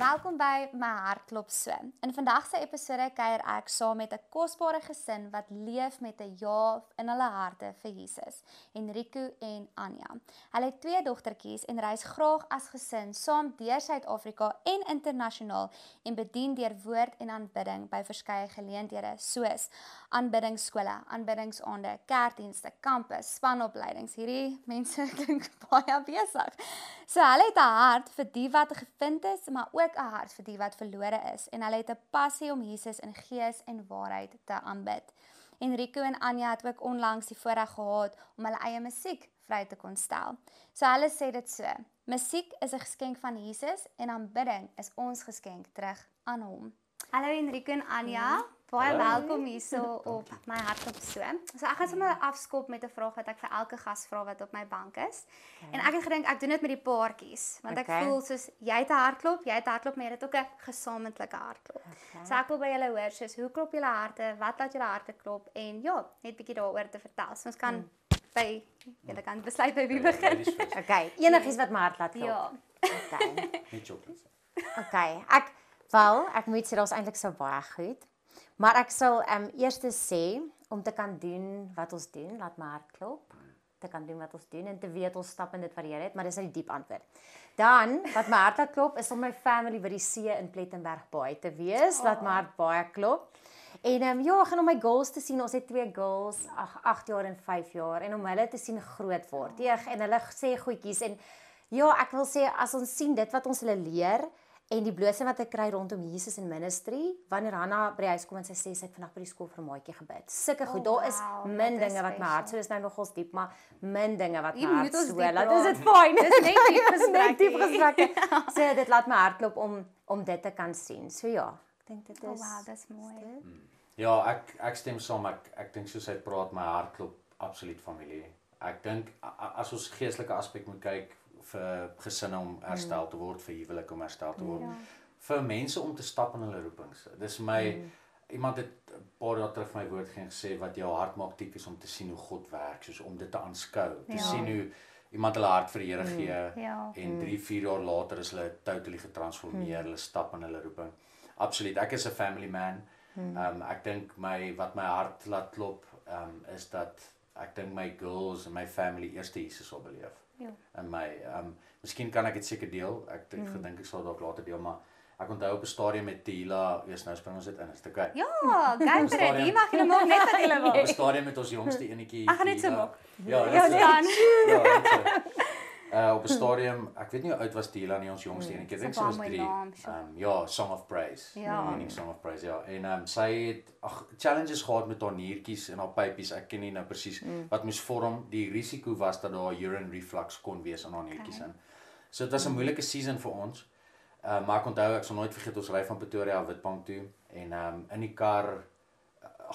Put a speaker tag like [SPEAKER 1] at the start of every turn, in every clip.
[SPEAKER 1] Welkom by My Hart Klop So. In vandag se episode kuier ek saam met 'n kosbare gesin wat leef met 'n ja in hulle harte vir Jesus, Enrico en Anja. Hulle het 2 dogtertjies en reis graag as gesin saam deur Suid-Afrika en internasionaal en bedien deur woord en aanbidding by verskeie geleenthede soos aanbiddingsskole, aanbiddingsaande, kerkdienste, kampus, spanopleidings. Hierdie mense klink baie besig. So hulle het 'n hart vir die wat gevind is, maar ook 'n hart vir die wat verlore is en hulle het 'n passie om Jesus in gees en waarheid te aanbid. Enrico en Anja het ook onlangs die voorreg gehad om hulle eie musiek vry te kon stel. So hulle sê dit so: musiek is 'n geskenk van Jesus en aanbidding is ons geskenk terug aan hom. Hallo Enrico en Anja, baie welkom hierso op My Hart Klop So. So ek gaan sommer afskop met 'n vraag wat ek vir elke gas vra wat op my bank is. En ek het gedink ek doen dit met die paartjies, want ek voel soos jy het 'n hartklop, maar jy het ook 'n gesamentlike hartklop. So ek wil by julle hoor, soos hoe klop julle harte, wat laat julle harte klop en ja, net bietjie daaroor te vertel. So ons kan by julle kan besluit by wie begin.
[SPEAKER 2] Okay, enigiets wat my hart laat klop.
[SPEAKER 1] Ja.
[SPEAKER 2] Okay.
[SPEAKER 3] Net chocolates.
[SPEAKER 2] Okay, ek moet sê daar's eintlik so baie goed. Maar ek sal eers sê om te kan doen wat ons doen, laat my hart klop. Te kan doen wat ons doen en te weet ons stap in dit wat die Here het, maar dis 'n diep antwoord. Dan wat my hart laat klop is om my family by die see in Plettenberg Baai te wees, laat my hart baie klop. En ja, gaan om my girls te sien. Ons het 2 girls, 8 jaar en 5 jaar en om hulle te sien groot word. En hulle sê goedjies en ja, ek wil sê as ons sien dit wat ons hulle leer en die blootsing wat ek kry rondom Jesus in ministry, wanneer Hanna by die huis kom en sy sê sy het vandag by die skool vir 'n maatjie gebid. Sulke goed. Daar is min dinge wat my hart, so dis nou nogals diep, maar min dinge wat my hart so laat. Is dit fyn?
[SPEAKER 1] Dis net diep gesprekke.
[SPEAKER 2] So dit laat my hart klop om dit te kan sien. So ja, ek dink dit is
[SPEAKER 1] Wow, dis mooi.
[SPEAKER 3] Ja, ek stem saam. Ek dink soos hy praat, my hart klop absoluut familie. Ek dink as ons geestelike aspek moet kyk vir gesinne om herstel te word, vir huwelike om herstel te word, vir mense om te stap in hulle roepings. Dis my iemand het 'n paar jaar terug my woord gesê wat jou hart maak diep is om te sien hoe God werk, soos om dit te aanskou, te sien hoe iemand hulle hart vir die Here gee en 3-4 jaar later is hulle totally getransformeer, hulle stap in hulle roeping. Absoluut. Ek is 'n family man. Ek dink wat my hart laat klop is dat ek dink my girls en my family eerste Jesus sal beleef. En my miskien kan ek dit seker deel. Ek gedink ek sal dalk later deel, maar ek onthou op 'n stadium met Tila, nou spring ons dit in, is dit okay?
[SPEAKER 1] Ja, gaan vir dit. Hier mag julle maak net wat julle wil.
[SPEAKER 3] Op 'n stadium met ons jongste enetjie.
[SPEAKER 1] Ek gaan net so maak.
[SPEAKER 3] Ja,
[SPEAKER 1] dan.
[SPEAKER 3] Op 'n stadium, ek weet nie hoe oud was Tila nie, ons jongste enetjie. Ek dink sy was 3. Ja, Song of Praise. Song of Praise, ja. En sy het challenges gehad met haar niertjies en haar pypies. Ek ken nie nou presies wat moes vorm. Die risiko was dat daar urine reflux kon wees in haar niertjies in. So dit was 'n moeilike season vir ons. Maar ek onthou, ek sal nooit vergeet, ons ry van Pretoria Witbank toe en in die kar,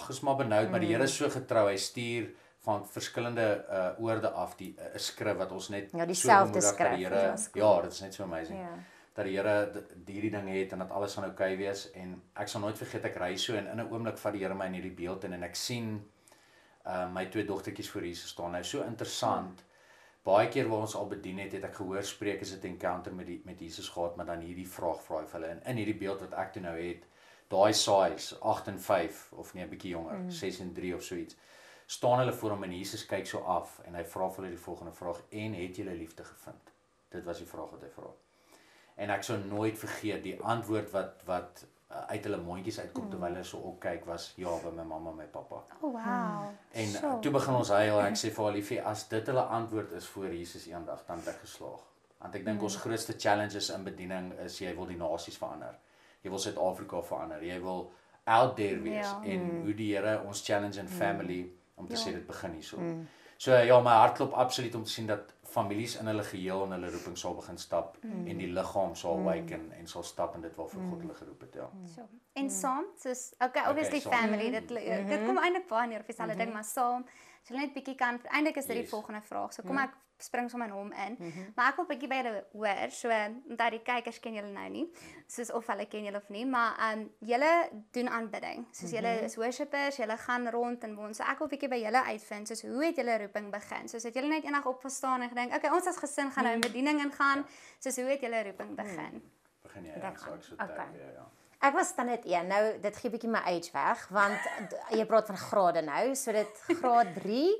[SPEAKER 3] is maar benoud, maar die Here is so getrou, hy stuur van verskillende oorde af die skrif wat ons net
[SPEAKER 2] dieselfde
[SPEAKER 3] so
[SPEAKER 2] skrif.
[SPEAKER 3] Die Here, ja, dit is net so amazing. Dat die Here hierdie ding het en dat alles gaan okay wees en ek sal nooit vergeet, ek ry so en in 'n oomblik vat die Here my in hierdie beeld en ek sien my 2 dogtertjies voor Jesus staan. Nou so interessant. Baie keer waar ons al bedien het ek gehoor spreek is dit encounter met Jesus gehad, maar dan hierdie vraag vra hy vir hulle in hierdie beeld wat ek toe nou het, daai size 8 en 5 of nee 'n bietjie jonger, 6 en 3 of so iets. Staan hulle voor hom en Jesus kyk so af en hy vra vir hulle die volgende vraag: "En het julle liefde gevind?" Dit was die vraag wat hy vra. En ek sou nooit vergeet die antwoord wat uit hulle mondjies uitkom terwyl hulle so opkyk was: "Ja, by my mamma en my pappa."
[SPEAKER 1] Oh wow.
[SPEAKER 3] En toe begin ons huil en ek sê vir haar: "Liefie, as dit hulle antwoord is voor Jesus eendag, dan het ek geslaag." Want ek dink ons grootste challenges in bediening is jy wil die nasies verander. Jy wil Suid-Afrika verander. Jy wil out there wees en hoe die Here ons challenge in family om te sê dit begin hierso. So ja, my hart klop absoluut om te sien dat families in hulle geheel en hulle roeping sal begin stap en die liggaam sal awaken en sal stap in dit waarvoor God hulle geroep het, ja.
[SPEAKER 1] En saam, soos obviously
[SPEAKER 3] saam.
[SPEAKER 1] family, dit kom eintlik baie neer op dieselfde ding, maar saam, as jy net bietjie kan, eintlik is dit die volgende vraag. So kom ek spring sommer in hom in. Maar ek wil bietjie by julle hoor, so dat die kykers ken julle nou nie, soos of hulle ken julle of nie, maar julle doen aanbidding. Soos julle is worshipers, julle gaan rond en woon. So ek wil bietjie by julle uitvind, soos hoe het julle roeping begin? Soos het julle net eendag opgestaan en gedink, okay, ons as gesin gaan nou in bediening ingaan. Soos hoe het julle roeping begin?
[SPEAKER 3] begin jy,
[SPEAKER 2] Dit
[SPEAKER 3] so ek so
[SPEAKER 2] gaan,
[SPEAKER 3] tyd
[SPEAKER 2] okay.
[SPEAKER 3] weer, ja.
[SPEAKER 2] Ek was standaard 1. Nou dit gee bietjie my age weg want jy praat van grade nou, so dit graad 3.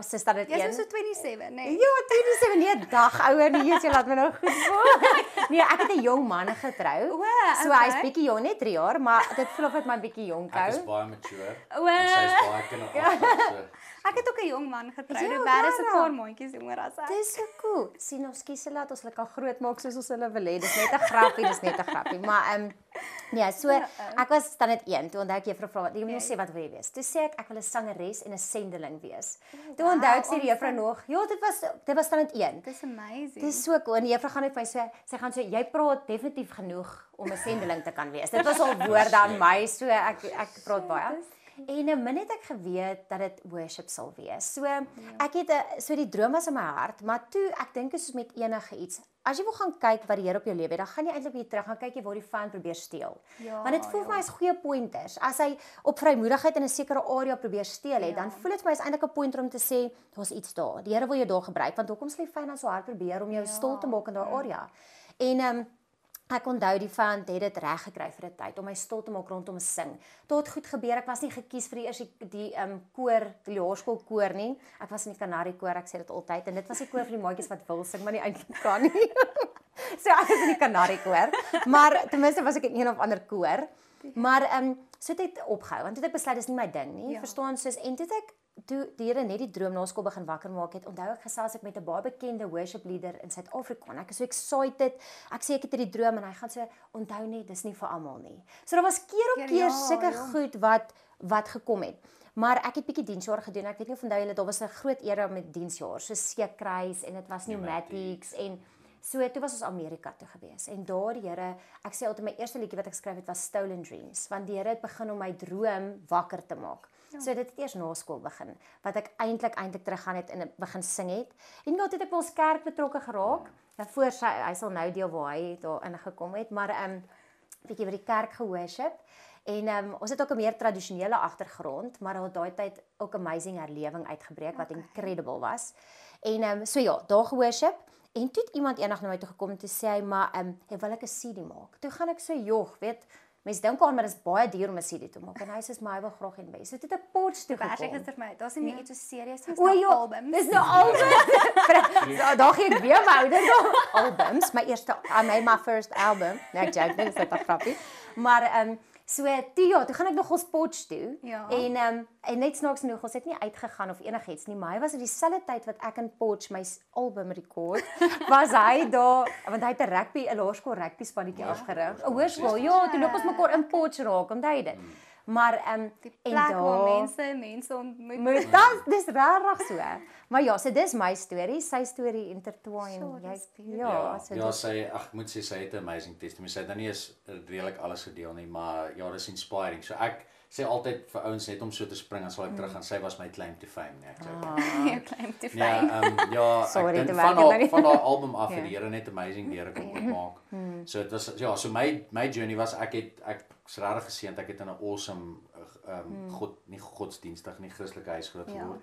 [SPEAKER 2] So standaard 1.
[SPEAKER 1] Jy's so 27, nee.
[SPEAKER 2] Ja, 27 nee, dag ouer nee, jy laat my nou goed voel. Nee, ek het 'n jong man getrou.
[SPEAKER 1] O,
[SPEAKER 2] So
[SPEAKER 1] okay.
[SPEAKER 2] hy's bietjie jong, net 3 jaar, maar dit voel of dit my bietjie jonk
[SPEAKER 3] Ek is
[SPEAKER 2] hou.
[SPEAKER 3] baie mature.
[SPEAKER 1] O,
[SPEAKER 3] En sy's baie kinderagtig, so.
[SPEAKER 1] Ek het ook 'n jong man getrou.
[SPEAKER 2] Ja,
[SPEAKER 1] Ruben is 'n
[SPEAKER 2] Dara.
[SPEAKER 1] paar maandjies jonger as ek.
[SPEAKER 2] Dis so cool. Sien ons kies hulle dat ons hulle kan groot maak soos ons hulle wil hê. Dis net 'n grappie, dis net 'n grappie. Maar nee, so ek was standaard 1. Toe onthou ek juffrou vra, jy moet nog sê wat wil jy wees? Toe sê ek wil 'n sangeres en 'n sendeling wees. Toe onthou ek sê die juffrou nog, ja, dit was standaard 1.
[SPEAKER 1] Dis amazing.
[SPEAKER 2] Dis so cool. En die juffrou gaan net vir my sê, sy gaan sê jy praat definitief genoeg om 'n sendeling te kan wees. Dit was al woorde aan my, so ek praat baie. En min het ek geweet dat dit worship sal wees. So ek het so die droom was in my hart, maar toe ek dink is soos met enige iets. As jy wil gaan kyk wat die Here op jou lewe het, dan gaan jy eintlik weer terug gaan kyk jy waar die vyand probeer steel.
[SPEAKER 1] Ja,
[SPEAKER 2] Want dit voel vir my is goeie pointers. As hy op vrymoedigheid in 'n sekere area probeer steel het, dan voel dit vir my is eintlik 'n pointer om te sê daar's iets daar. Die Here wil jou daar gebruik want hoekom sal die vyand so hard probeer om jou stil te maak in daai area? En ek onthou die vyand het dit reg gekry vir 'n tyd om my stil te maak rondom 'n sing. Tot goed gebeur, ek was nie gekies vir die koor, die laerskoolkoor nie. Ek was in die Kanarie koor, ek sê dit altyd en dit was die koor vir die maatjies wat wil sing, maar nie eintlik kan nie. So ek was in die Kanarie koor, maar ten minste was ek in een of ander koor. Maar so het dit opgehou want toe het ek besluit dis nie my ding nie. Verstaan soos en toe het ek toe die Here net die droom na skool begin wakker maak het, onthou ek gesels ek met 'n baie bekende worship leader in Suid-Afrika. Ek is so excited. Ek sê ek het hierdie droom en hy gaan so onthou net dis nie vir almal nie. So daar was keer op keer sulke goed wat gekom het. Maar ek het bietjie diensjaar gedoen. Ek weet nie of onthou julle daar was 'n groot era met diensjaar, so Seekruis en dit was Pneumatics en so toe was ons Amerika toe gewees. En daar die Here, ek sê altyd my eerste liedjie wat ek geskryf het was Stolen Dreams, want die Here het begin om my droom wakker te maak. So dit het eers na skool begin wat ek eintlik teruggaan het en begin sing het. En nou het ek wel ons kerk betrokke geraak. Voor hy sal nou deel waar hy daarin gekom het, maar bietjie by die kerk geworship. En ons het ook 'n meer tradisionele agtergrond, maar al daai tyd ook amazing herlewing uitgebreek wat incredible was. En so ja, daar geworship. En toe het iemand eendag na my toe gekom en toe sê hy, maar wil ek 'n CD maak? Toe gaan ek so jog, weet mense dink aan maar dit is baie duur om 'n CD te maak en hy sê maar hy wil graag hê by. So dit het 'n Potch toe
[SPEAKER 1] Baie
[SPEAKER 2] gekom.
[SPEAKER 1] gister vir my. Daar's nie meer iets so serieus as
[SPEAKER 2] O ja,
[SPEAKER 1] albums.
[SPEAKER 2] dis nou albums. So daar gee ek weer my ouder albums, my eerste my first album. Nee, ek joke, dit is net 'n grappie. Maar so toe gaan ek nog ons Potch toe.
[SPEAKER 1] Ja.
[SPEAKER 2] En net snaaks genoeg, ons het nie uitgegaan of enigiets nie, maar hy was in dieselfde tyd wat ek in Potch my album rekord, was hy daar, want hy het 'n laerskool rugby spannetjie afgerig. 'n Hoërskool. Ja, toe loop ons mekaar in Potch raak, onthou jy dit? Maar
[SPEAKER 1] die plek waar mense ontmoet.
[SPEAKER 2] Dis regtig so. Maar ja, so dis my storie, sy storie intertwine.
[SPEAKER 3] Ek moet sê sy het 'n amazing testimony. Sy het nou nie eens redelik alles gedeel nie, maar ja, dis inspiring. So ek sê altyd vir ouens net om so te spring en sal ek terug gaan. Sy was my claim to fame, nee, ek sê.
[SPEAKER 1] Jou claim to fame.
[SPEAKER 3] Ja,
[SPEAKER 2] Sorry,
[SPEAKER 3] ek dink van daai album af het die Here net amazing deur kom oopmaak. So dit was ja, so my journey was ek is regtig geseënd. Ek het in 'n awesome nie godsdienstig nie Christelike huis groot geword.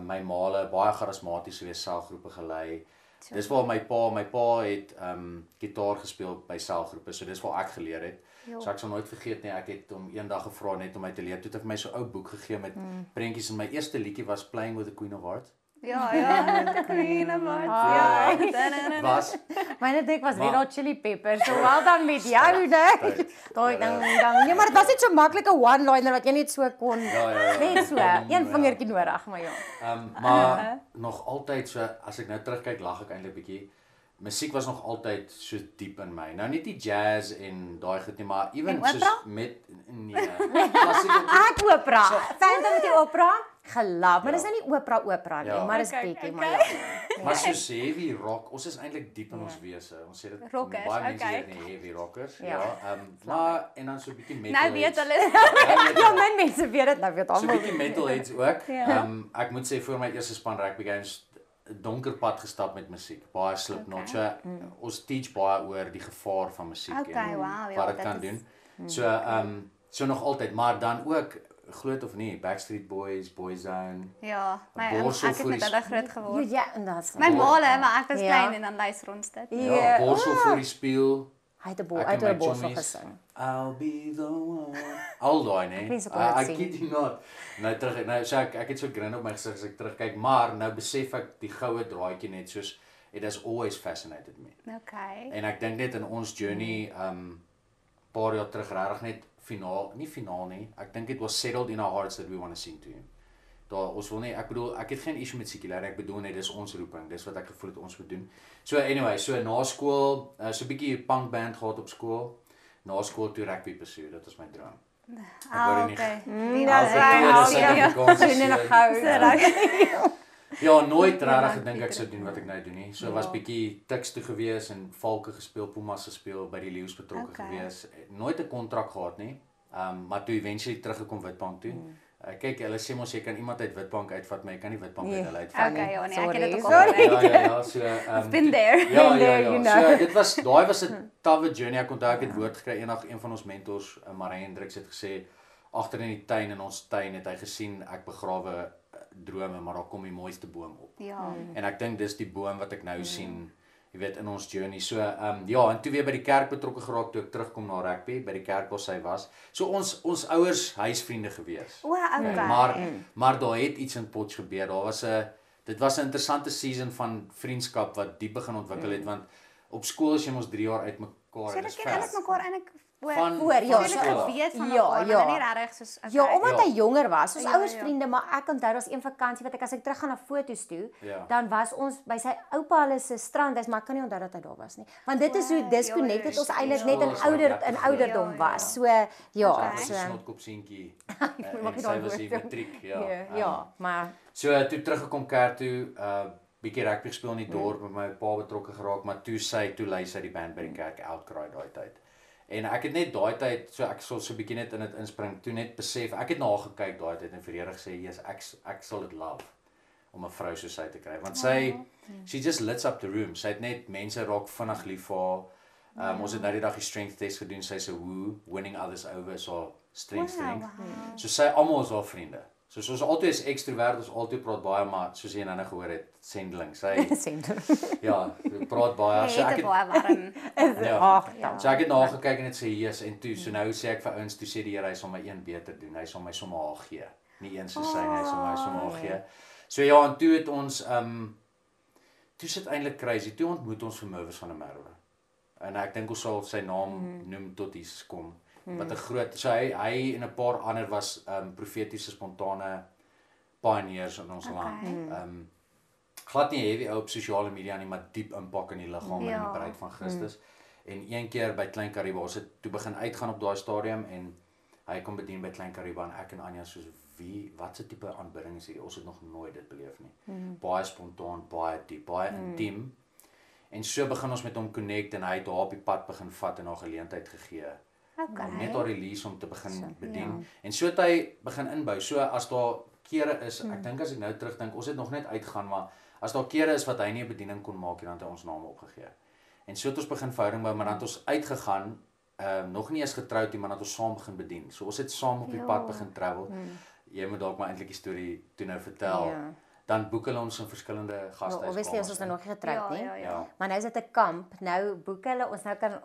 [SPEAKER 3] My maale baie charismaties gewees, selgroepe gelei. Dis waar my pa het gitaar gespeel by selgroepe. So dis waar ek geleer het. So ek sal nooit vergeet nie, ek het hom eendag gevra net om my te leer. Toe het hy vir my so 'n ou boek gegee met prentjies en my eerste liedjie was Playing with the Queen of Hearts.
[SPEAKER 1] Ja, the Queen of Hearts.
[SPEAKER 3] Was
[SPEAKER 2] Myne dink was Red Hot Chili Peppers. So wel dan met jou, né? Daai ding. Nee, maar dit was net so maklike one-liner wat jy net so kon. Net so, een vingertjie nodig, maar ja.
[SPEAKER 3] Maar nog altyd so as ek nou terugkyk, lag ek eintlik bietjie. Musiek was nog altyd so diep in my. Nou nie die jazz en daai goed nie, maar ewen soos met klassieke.
[SPEAKER 2] Ek opera. Fanta met die opera gelaf, maar dis nou nie opera nie, maar dis bietjie maar ja.
[SPEAKER 3] Maar soos heavy rock, ons is eintlik diep in ons wese. Ons sê dit baie mense sê nie heavy rockers, maar en dan so 'n bietjie metal.
[SPEAKER 1] Nou weet hulle.
[SPEAKER 2] Ja, min mense weet dit, nou weet
[SPEAKER 3] So 'n
[SPEAKER 2] almal.
[SPEAKER 3] bietjie metalheads ook. Ek moet sê voor my eerste span rugby games donker pad gestap met musiek. Baie Slipknot. So ons teach baie oor die gevaar van musiek en wat dit kan doen. So nog altyd, maar dan ook glo dit of nie, Backstreet Boys, Boyzone.
[SPEAKER 1] Ja, ek het met hulle groot geword.
[SPEAKER 2] Ja, en dit's
[SPEAKER 1] My maale, maar ek was klein en dan luister ons dit.
[SPEAKER 3] Ja, borsel voor die spieël.
[SPEAKER 2] Hy het 'n
[SPEAKER 3] Ek en
[SPEAKER 2] uit
[SPEAKER 3] my
[SPEAKER 2] 'n borsel
[SPEAKER 3] chommies,
[SPEAKER 2] gesing.
[SPEAKER 3] I'll be the one. Al daai, nee.
[SPEAKER 2] Ek weet nie hoe om dit
[SPEAKER 3] I
[SPEAKER 2] sing.
[SPEAKER 3] kid you not. Nou terug, nou so ek het so grin op my gesig as ek terugkyk, maar nou besef ek die goue draadjie net soos it has always fascinated me.
[SPEAKER 1] Okay.
[SPEAKER 3] En ek dink net in ons journey paar jaar terug regtig net nie finaal nie. Ek dink it was settled in our hearts that we want to sing to him. Daar ons wil nie, ek bedoel ek het geen issue met sekulêr, ek bedoel net dis ons roeping, dis wat ek gevoel het ons moet doen. So anyway, so na skool, so 'n bietjie punk band gehad op skool. Na skool toe rugby pursue, dit was my droom.
[SPEAKER 1] Okay.
[SPEAKER 3] Ja, nooit regtig gedink ek sou doen wat ek nou doen nie. So was bietjie Tuks toe gewees en Valke gespeel, Pumas gespeel, by die Leeu's betrokke gewees. Nooit 'n kontrak gehad nie. Maar toe eventually teruggekom Witbank toe. Kyk, hulle sê mos jy kan iemand uit Witbank uitvat, maar jy kan nie Witbank uit hulle uitvat nie.
[SPEAKER 1] Okay, ja, nee, ek het dit ook
[SPEAKER 2] Sorry.
[SPEAKER 1] al.
[SPEAKER 3] Ja, so
[SPEAKER 1] Been there.
[SPEAKER 3] Ja. So dit was daai was 'n tawwe journey. Ek onthou ek het woord gekry eendag een van ons mentors, Marijn Hendriks het gesê agter in die tuin in ons tuin het hy gesien ek begrawe drome, maar daar kom die mooiste boom op.
[SPEAKER 1] Ja.
[SPEAKER 3] En ek dink dis die boom wat ek nou sien, jy weet in ons journey. So ja, en toe weer by die kerk betrokke geraak toe ek terugkom na rugby by die kerk waar sy was. So ons ouers huisvriende gewees.
[SPEAKER 1] O, okay.
[SPEAKER 3] Maar daar het iets in Potch gebeur. Dit was 'n interessante season van vriendskap wat diep begin ontwikkel het want op skool is jy mos 3 jaar uit mekaar.
[SPEAKER 1] So dit ken eintlik mekaar eintlik
[SPEAKER 3] Van
[SPEAKER 2] voor, ja,
[SPEAKER 1] so geweet van
[SPEAKER 2] ja,
[SPEAKER 1] mekaar,
[SPEAKER 2] ja.
[SPEAKER 1] maar nie regtig soos okay.
[SPEAKER 2] Ja, omdat hy jonger was, ons
[SPEAKER 1] Ja,
[SPEAKER 2] ouers
[SPEAKER 1] ja.
[SPEAKER 2] vriende, maar ek onthou daar's een vakansie wat as ek terug gaan na foto's toe,
[SPEAKER 3] Ja.
[SPEAKER 2] dan was ons by sy oupa hulle se strand, maar ek kan nie onthou dat hy daar was nie. Want dit is hoe disconnected ons eintlik net in ouderdom was. So ja, so
[SPEAKER 3] snotkop seentjie.
[SPEAKER 2] mag nie
[SPEAKER 3] Sy
[SPEAKER 2] daai
[SPEAKER 3] was
[SPEAKER 2] woord
[SPEAKER 3] die
[SPEAKER 2] sê.
[SPEAKER 3] matriek,
[SPEAKER 2] ja, maar
[SPEAKER 3] So toe teruggekom kerk toe, bietjie rugby gespeel in die dorp met my pa betrokke geraak, maar toe lei sy die band by die kerk Outcry daai tyd. En ek het net daai tyd, so ek sal so bietjie net in dit inspring, toe net besef, ek het na gekyk daai tyd en vir Here gesê, "Jesus, ek sal dit love om 'n vrou soos sy te kry." Want she just lits up the room. Sy het net mense raak vinnig lief vir haar. Ons het nou die dag die strength test gedoen. Sy's 'n woo, winning others over, so strength. So sy almal is haar vriende. So ons altyd is ekstrovert, ons altyd praat baie, maar soos jy nou gehoor het, sendeling. Sy ja, praat baie.
[SPEAKER 1] So ek het baie warm.
[SPEAKER 3] So ek het na haar gekyk en dit sê Jesus en toe so nou sê ek vir ouens toe sê die Here hy sal my een beter doen. Hy sal my sommer haar gee. Nie een soos sy nie, hy sal my sommer haar gee. So ja, en toe het ons toe sit eintlik crazy. Toe ontmoet ons vir Merwes van der Merwe. En ek dink ons sal sy naam noem tot hier kom. Wat 'n groot so hy en 'n paar ander was profetiese spontane pioneers in ons land. Glad nie heavy op sosiale media nie, maar diep impak in die liggaam en in die bruid van Christus. En een keer by Klein Kariba, ons het toe begin uitgaan op daai stadium en hy kom bedien by Klein Kariba en ek en Anja soos wat se tipe aanbidding is hier? Ons het nog nooit dit beleef nie. Baie spontaan, baie diep, baie intiem. En so begin ons met hom connect en hy het daar op die pad begin vat en haar geleentheid gegee. Net haar release om te begin bedien. En so het hy begin inbou. So as daar kere is, ek dink as ek nou terugdink, ons het nog net uitgaan, maar as daar kere is wat hy nie 'n bediening kon maak nie, dan het hy ons name opgegee. En so het ons begin verhouding bou, maar dan het ons uitgegaan, nog nie eens getroud nie, maar dan het ons saam begin bedien. So ons het saam op die pad begin travel. Jy moet dalk maar eintlik die storie toe nou vertel. Dan boek hulle ons in verskillende gastehuise.
[SPEAKER 2] Obviously ons is nou nog nie getroud nie.
[SPEAKER 1] Ja.
[SPEAKER 2] Maar nou is dit 'n kamp. Nou boek hulle ons nou kan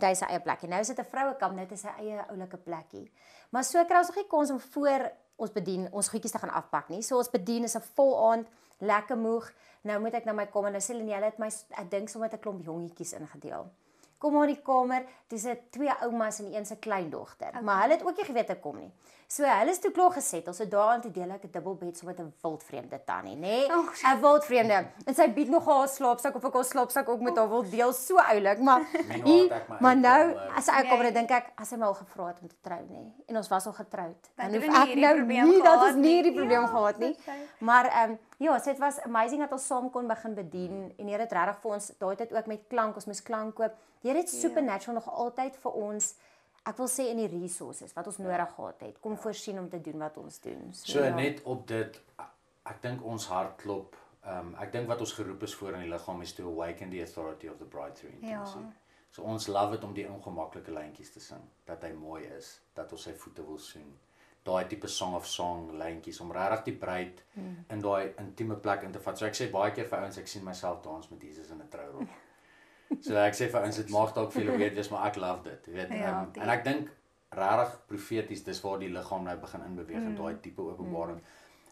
[SPEAKER 2] hy sy eie plekkie. Nou is dit 'n vroue kamp, nou het hy sy eie oulike plekkie. Maar so kry ons nog nie kans om voor ons bedien ons goedjies te gaan afpak nie. So ons bedien is 'n vol aand, lekker moeg. Nou moet ek na my kom en nou sê hulle het my ek dink sommer met 'n klomp jongetjies ingedeel. Kom maar in die kamer, dis 2 oumas en een se kleindogter. Maar hulle het ook nie geweet ek kom nie. So hulle is toe klaar gesettel. So daaraan toe deel ek 'n dubbelbed so met 'n wildvreemde tannie, nê? 'n wildvreemde. En sy bied nog haar slaapsak of ek haar slaapsak ook met haar wil deel, so oulik, maar nou as ek kom en dink ek as hy my al gevra het om te trou, nê? En ons was al getroud. Dan hoef ek nou nie dat ons nie hierdie probleem gehad nie. Maar ja, so dit was amazing dat ons saam kon begin bedien en Here het regtig vir ons daai tyd ook met klank, ons moes klank koop. Die Here het supernatural nog altyd vir ons, ek wil sê in die resources wat ons nodig gehad het, kom voorsien om te doen wat ons doen.
[SPEAKER 3] So net op dit, ek dink ons hart klop. Ek dink wat ons geroep is voor in die liggaam is to awaken the authority of the bride through intimacy. So ons love it om die ongemaklike lyntjies te sing, dat hy mooi is, dat ons sy voete wil soen. Daai tipe song of song lyntjies om regtig die bruid in daai intieme plek in te vat. So ek sê baie keer vir ouens ek sien myself dans met Jesus in 'n trourok. So ek sê vir ons dit mag dalk veel weird wees, maar ek love dit, jy weet.
[SPEAKER 1] Ja,
[SPEAKER 3] En ek dink regtig profeties dis waar die liggaam nou begin inbeweeg in daai tipe openbaring.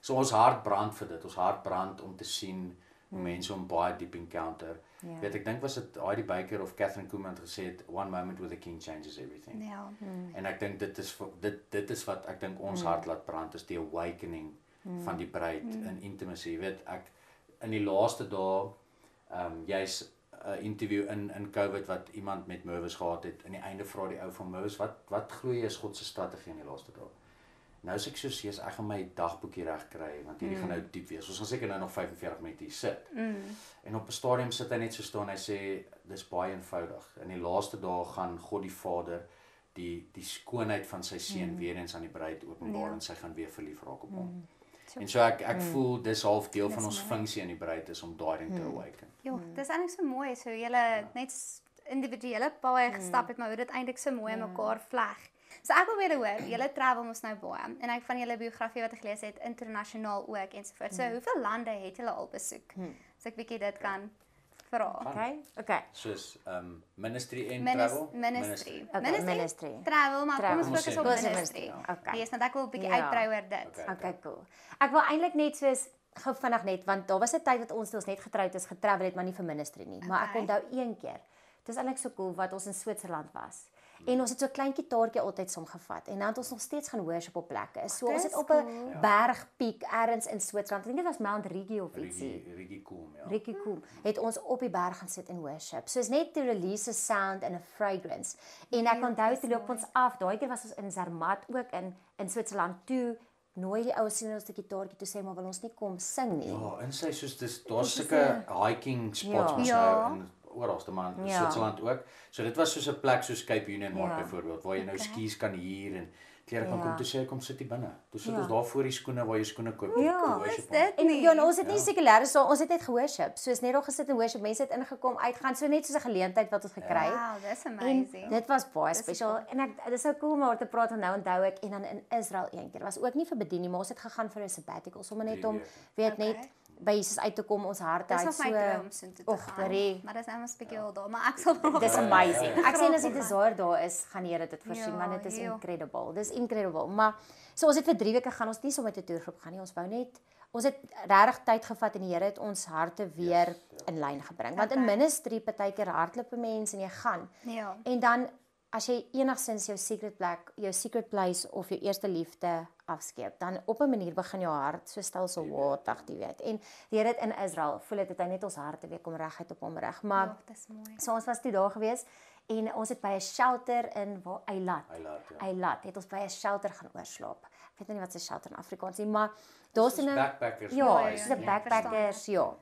[SPEAKER 3] So ons hart brand vir dit. Ons hart brand om te sien hoe mense om baie diep encounter.
[SPEAKER 2] Ja.
[SPEAKER 3] Weet ek dink was dit Heidi Baker of Catherine Kuhlman het gesê het, one moment with a king changes everything.
[SPEAKER 1] Ja.
[SPEAKER 3] En ek dink dit is wat ek dink ons hart laat brand, is die awakening van die bruid in intimacy. Jy weet ek in die laaste dae jy's 'n interview in COVID wat iemand met Mervis gehad het. In die einde vra die ou van Mervis, wat glo jy is God se strategie in die laaste dae? Nou sê ek so sees, ek gaan my dagboekie reg kry want hierdie gaan nou diep wees. Ons gaan seker nou nog 45 minute hier sit. En op 'n stadium sit hy net so staan, hy sê dis baie eenvoudig. In die laaste dae gaan God die Vader die skoonheid van sy seun weer eens aan die bruid openbaar en sy gaan weer verlief raak op hom. En so ek voel dis half deel van ons funksie in die bruid is om daai ding te awaken.
[SPEAKER 1] Jo, dis eintlik so mooi, so julle net individuele paai gestap het, maar hoe dit eintlik so mooi in mekaar vleg. So ek wil weer hoor, julle travel mos nou baie en ek van julle biografie wat ek gelees het, internasionaal ook ensovoorts. So hoeveel lande het julle al besoek? So ek bietjie dit kan vra.
[SPEAKER 2] Okay.
[SPEAKER 3] Soos ministry en travel.
[SPEAKER 1] Ministry.
[SPEAKER 2] Ministry.
[SPEAKER 1] Travel, maar kom ons
[SPEAKER 3] Kom ons
[SPEAKER 1] fokus
[SPEAKER 3] sê
[SPEAKER 1] op
[SPEAKER 2] ministry.
[SPEAKER 1] ministry.
[SPEAKER 2] Okay.
[SPEAKER 1] Yes, want ek wil 'n bietjie
[SPEAKER 2] Ja.
[SPEAKER 1] uitbrei oor dit.
[SPEAKER 2] Okay, cool. Ek wil eintlik net soos gou vinnig net want daar was 'n tyd wat ons net getroud is, getravel het, maar nie vir ministry nie. Maar ek
[SPEAKER 1] Okay.
[SPEAKER 2] onthou een keer. Dit is eintlik so cool wat ons in Switserland was. En ons het so 'n klein gitaartjie altyd saamgevat en dan het ons nog steeds gaan worship op plekke. So ons het
[SPEAKER 1] dis
[SPEAKER 2] op 'n
[SPEAKER 1] cool.
[SPEAKER 2] bergpiek ergens in Switserland. Ek dink dit was Mount Rigi of ietsie.
[SPEAKER 3] Rigi Koom, ja.
[SPEAKER 2] Rikkie Koom het ons op die berg gaan sit en worship. So is net to release a sound and a fragrance. En ek onthou toe loop ons af. Daai keer was ons in Zermatt ook in Switserland toe. Nooi die ouens sien ons 'n gitaartjie toe sê maar wil ons nie kom sing nie.
[SPEAKER 3] Ja, en sy soos daar's sulke hiking spots mos
[SPEAKER 1] Ja.
[SPEAKER 3] nou in oralste man in
[SPEAKER 2] Ja.
[SPEAKER 3] Switserland ook. So dit was soos 'n plek soos Cape Union Mark
[SPEAKER 2] Ja.
[SPEAKER 3] byvoorbeeld waar jy nou skis kan huur en klere kan
[SPEAKER 2] Ja.
[SPEAKER 3] kom. Toe sê hy kom sit hier binne. Toe sit
[SPEAKER 2] Ja.
[SPEAKER 3] ons daar voor die skoene waar jy skoene koop.
[SPEAKER 2] Ja,
[SPEAKER 3] Kom
[SPEAKER 1] Is
[SPEAKER 3] worship
[SPEAKER 1] dit
[SPEAKER 2] En
[SPEAKER 1] nie?
[SPEAKER 2] ja, en ons het nie sekulêre so ons het net geworship. Soos net al gesit en worship. Mense het ingekom, uitgaan, so net soos 'n geleentheid wat ons gekry het.
[SPEAKER 1] Wow, that's
[SPEAKER 2] En
[SPEAKER 1] amazing.
[SPEAKER 2] dit was baie
[SPEAKER 1] Dis
[SPEAKER 2] spesiaal en ek dis so cool om oor te praat want nou onthou ek en dan in Israel een keer was ook nie vir bediening maar ons het gegaan vir 'n sabbatical sommer net
[SPEAKER 3] 3
[SPEAKER 2] om
[SPEAKER 3] weke.
[SPEAKER 2] weet
[SPEAKER 1] Okay.
[SPEAKER 2] net by Jesus uit te kom ons harte
[SPEAKER 1] Dis
[SPEAKER 2] uit
[SPEAKER 1] nog my droom so toe te
[SPEAKER 2] Och,
[SPEAKER 1] gaan.
[SPEAKER 2] Marie.
[SPEAKER 1] Maar dis nou 'n bietjie al daar, maar ek sal nog
[SPEAKER 2] Dis amazing. Ek sê as die
[SPEAKER 1] Graag
[SPEAKER 2] desire daar is, gaan die Here dit voorsien
[SPEAKER 1] Ja,
[SPEAKER 2] want dit is
[SPEAKER 1] heel.
[SPEAKER 2] incredible. Dis incredible. Maar so ons het vir 3 weke gaan ons nie sommer met 'n toergroep gaan nie. Ons wou net ons het regtig tyd gevat en die Here het ons harte weer in lyn gebring. Want in
[SPEAKER 1] Okay.
[SPEAKER 2] ministry partykeer hardloop 'n mens en jy gaan.
[SPEAKER 1] Ja.
[SPEAKER 2] En dan as jy enigsins jou secret place of jou eerste liefde afskeep, dan op 'n manier begin jou hart so stelselmatig, jy weet. En die Here het in Israel voel dit hy net ons harte weer kom reguit op hom reg. Maar
[SPEAKER 1] Ja, dis mooi.
[SPEAKER 2] so ons was toe daar gewees en ons het by 'n shelter in Eilat.
[SPEAKER 3] Eilat, ja.
[SPEAKER 2] Eilat het ons by 'n shelter gaan oorslaap. Ek weet nou nie wat 'n shelter in Afrikaans is, maar daar's
[SPEAKER 3] Soos
[SPEAKER 2] 'n
[SPEAKER 3] backpackers.
[SPEAKER 2] ja,
[SPEAKER 1] ja,
[SPEAKER 2] soos
[SPEAKER 1] ja,
[SPEAKER 2] 'n
[SPEAKER 1] ja,
[SPEAKER 2] backpackers, ja.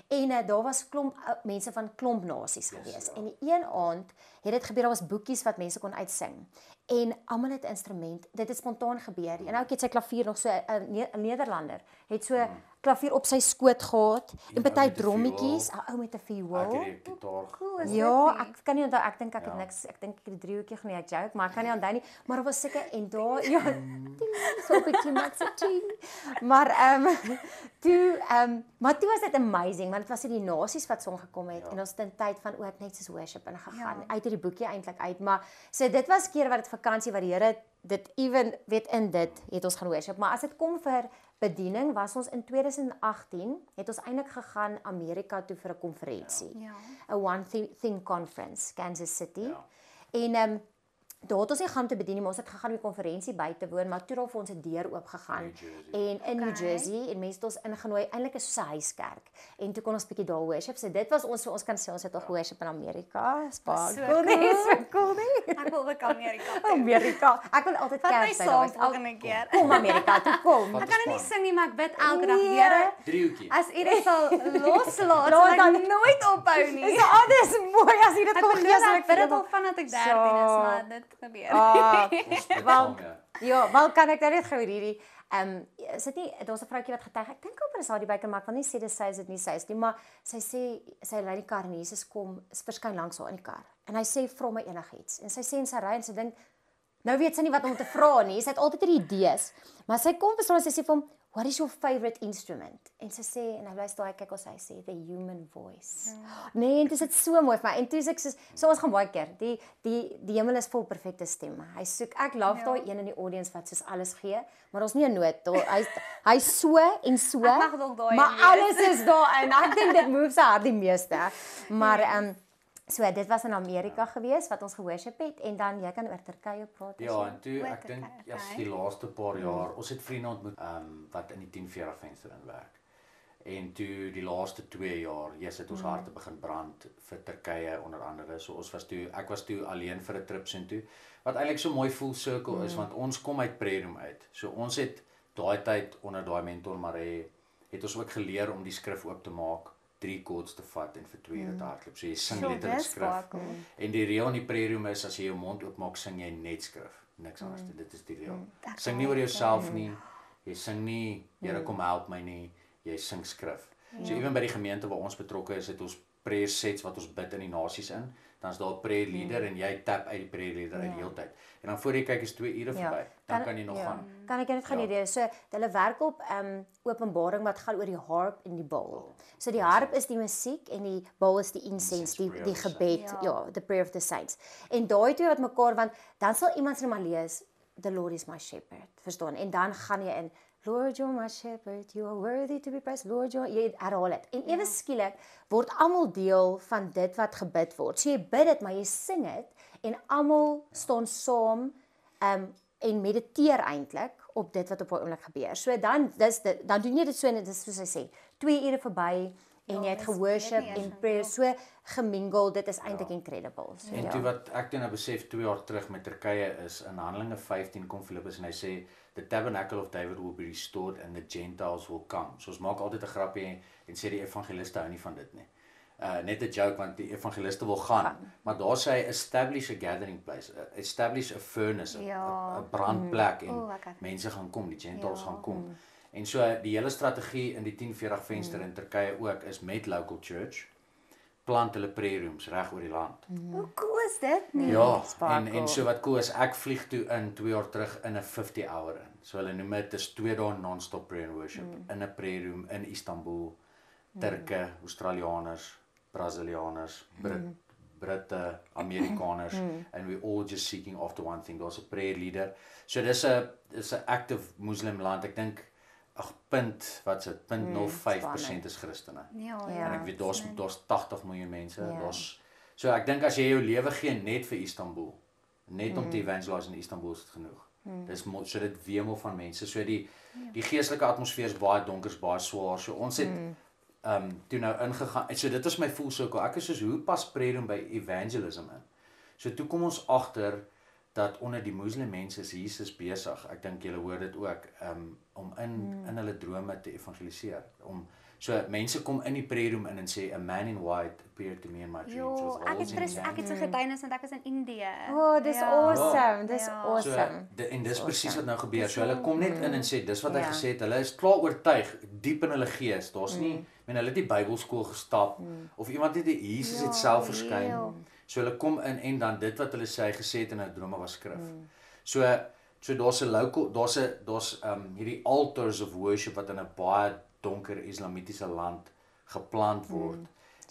[SPEAKER 2] En daar was klomp mense van klomp nasies gewees. En die een aand het dit gebeur, daar was boekies wat mense kon uitsing. En almal het 'n instrument. Dit het spontaan gebeur. En ouetjie het sy klavier nog so 'n Nederlander het so klavier op sy skoot gehad en
[SPEAKER 3] ou
[SPEAKER 2] party
[SPEAKER 3] met 'n
[SPEAKER 2] drommetjies,
[SPEAKER 3] viool.
[SPEAKER 2] 'n ou met 'n
[SPEAKER 3] Ek
[SPEAKER 2] viool.
[SPEAKER 3] het die gitaar.
[SPEAKER 1] Cool is
[SPEAKER 2] Ja,
[SPEAKER 1] dit nie?
[SPEAKER 2] ek kan nie onthou, ek dink ek het
[SPEAKER 3] Ja.
[SPEAKER 2] niks, ek dink ek het die driehoekie genoem, ek joke, maar ek kan nie onthou nie, maar daar was seker en daar ja, ding, so 'n bietjie met so ting. Maar maar toe was dit amazing, want dit was die nasies wat son gekom het en ons het 'n tyd van ook net soos worship ingegaan
[SPEAKER 1] Ja.
[SPEAKER 2] uit hierdie boekie eintlik uit, maar so dit was keer wat dit vakansie wat die Here dit even weet in dit het ons gaan worship, maar as dit kom vir bediening was ons in 2018 het ons eintlik gegaan Amerika toe vir 'n konferensie.
[SPEAKER 1] Ja.
[SPEAKER 2] 'n One Thing Conference, Kansas City.
[SPEAKER 3] Ja.
[SPEAKER 2] En daar het ons nie gaan te bedien nie, maar ons het gegaan op die konferensie by te woon, maar toe het vir ons 'n deur oop gegaan.
[SPEAKER 3] New Jersey.
[SPEAKER 2] En in New
[SPEAKER 1] Okay.
[SPEAKER 2] Jersey en mense het ons ingenooi, eintlik is so 'n huiskerk. En toe kon ons bietjie daar worship. So dit was ons so ons kan sê ons het al worship in Amerika. Spaak.
[SPEAKER 1] So
[SPEAKER 2] Cool nie, so cool nie.
[SPEAKER 1] Ek wil ook Amerika toe.
[SPEAKER 2] Amerika. Ek wil altyd
[SPEAKER 1] Vat my
[SPEAKER 2] kerk by
[SPEAKER 1] saam
[SPEAKER 2] daai.
[SPEAKER 1] volgende keer.
[SPEAKER 2] Kom Amerika toe kom.
[SPEAKER 1] Ek kan nou nie sing nie, maar ek bid elke dag,
[SPEAKER 2] Nee.
[SPEAKER 1] Here,
[SPEAKER 3] Driehoekie.
[SPEAKER 1] as U dit sal loslaat,
[SPEAKER 2] Laat
[SPEAKER 1] sal ek
[SPEAKER 2] dan-
[SPEAKER 1] nooit ophou nie.
[SPEAKER 2] Dis alles mooi as jy dit
[SPEAKER 1] Ek
[SPEAKER 2] kom
[SPEAKER 1] beloof, ek bid dit al vandat ek 13 is, maar dit gebeur.
[SPEAKER 3] Ons bid
[SPEAKER 2] Wel,
[SPEAKER 3] saam, ja.
[SPEAKER 2] ja, wel kan ek nou net gou hierdie is dit nie daar's 'n vroutjie wat getuig. Ek dink op is haar die byker maar ek wil nie sê dis sy is dit nie sy is nie, maar sy sê sy ry die kar en Jesus kom verskyn langs haar in die kar. En hy sê vra my enigiets. En sy sê en sy ry en sy dink nou weet sy nie wat om te vra nie. Sy het altyd hierdie idees. Maar sy kom verstaan sy sê vir hom, what is your favorite instrument? En sy sê, en hy bly staan, kyk ons hy sê, the human voice. Nee, en dit is so mooi vir my. En toe is ek so ons gaan baie keer, die hemel is vol perfekte stemme. Hy soek, ek love daai een in die audience wat soos alles gee, maar ons nie 'n noot, hy so en so,
[SPEAKER 1] mag dalk daai
[SPEAKER 2] maar
[SPEAKER 1] een
[SPEAKER 2] alles is daarin. Ek dink dit move sy hart die meeste. Maar so dit was in Amerika gewees wat ons geworship het en dan jy kan oor Turkye praat.
[SPEAKER 3] Ja, en toe ek dink
[SPEAKER 1] Turkye,
[SPEAKER 3] as die laaste paar jaar, ons het vriende ontmoet wat in die 1040 venster in werk. En toe die laaste 2 jaar, het ons harte begin brand vir Turkye onder andere. So ek was toe alleen vir 'n trip soontoe. Wat eintlik so mooi full circle is want ons kom uit prayer room uit. So ons het daai tyd onder daai mentor Maree het ons ook geleer om die skrif oop te maak, 3 chords te vat en vir 2 ure te hardloop. So jy sing letterlik skrif. En die reël in die prayer room is as jy jou mond oopmaak, sing jy net skrif. Niks anders. Dit is die reël. Sing nie oor jouself nie. Jy sing nie, Here kom help my nie. Jy sing skrif. So ewen by die gemeente waar ons betrokke is, het ons prayer sets wat ons bid in die nasies in. Dan is daar 'n prayer leader en jy tap uit die prayer leader uit die hele tyd. En dan voor jy kyk is 2 ure verby. Dan kan jy nog gaan.
[SPEAKER 2] Kan ek net gaan idee. So hulle werk op Openbaring wat gaan oor die harp en die bowl. So die harp is die musiek en die bowl is die incense, die gebed, the prayer of the saints. En daai twee wat mekaar want dan sal iemand sê maar lees, the Lord is my shepherd. Verstaan? En dan gaan jy in Lord, you're my shepherd, you are worthy to be praised. Lord, jy herhaal dit. En ewe skielik word almal deel van dit wat gebid word. So jy bid dit, maar jy sing dit en almal staan saam en mediteer eintlik op dit wat op daai oomblik gebeur. So dan doen jy dit so en dit is soos hy sê, 2 ure verby en jy het geworship en prayer so gemingle, dit is eintlik incredible. So,
[SPEAKER 3] en toe wat ek toe nou besef 2 jaar terug met Turkye is in Handelinge 15 kom Filippus en hy sê the tabernacle of David will be restored and the Gentiles will come. So ons maak altyd 'n grapjie en sê die evangeliste hou nie van dit nie. Net 'n joke want die evangeliste wil gaan. Maar daar sê hy establish a gathering place, establish a furnace, 'n brandplek en mense gaan kom, die Gentiles gaan kom. En so die hele strategie in die 1040 venster in Turkye ook is met local church plant hulle prayer rooms reg oor die land.
[SPEAKER 1] Hoe cool is dit nie?
[SPEAKER 3] Ja, en so wat cool is, ek vlieg toe in 2 jaar terug in 'n 50 hour in. So hulle noem dit is 2 dae non-stop prayer and worship in 'n prayer room in Istanbul. Turke, Australianers, Brazilianers, Britte, Amerikaners and we all just seeking after one thing. Daar's 'n prayer leader. So dis 'n active Muslim land. Ek dink 0.05% is Christene. En ek weet daar's 80 miljoen mense. So ek dink as jy jou lewe gee net vir Istanbul, net om te evangelise in Istanbul is dit genoeg. So dit wemel van mense. So die geestelike atmosfeer is baie donker, baie swaar. So ons het toe nou ingegaan. So dit is my full circle. Ek is soos hoe pas prayer room by evangelism in. So toe kom ons agter dat onder die moslim mense is Jesus besig. Ek dink julle hoor dit ook om in hulle drome te evangeliseer. So mense kom in die prayer room in en sê a man in white appeared to me in my dreams.
[SPEAKER 1] Ek het so getuienis want ek was in Indië.
[SPEAKER 2] Oh, dis awesome. Dis awesome.
[SPEAKER 3] So, en dis presies wat nou gebeur. So hulle kom net in en sê dis wat hy gesê het. Hulle is klaar oortuig diep in hulle gees. Daar's nie, hulle het die Bybelskool gestap of iemand het Jesus het self verskyn. So hulle kom in en dan dit wat hulle sê hy gesê het in 'n drome was skrif. So daar's 'n local daar's hierdie altars of worship wat in 'n baie donker islamitiese land geplant word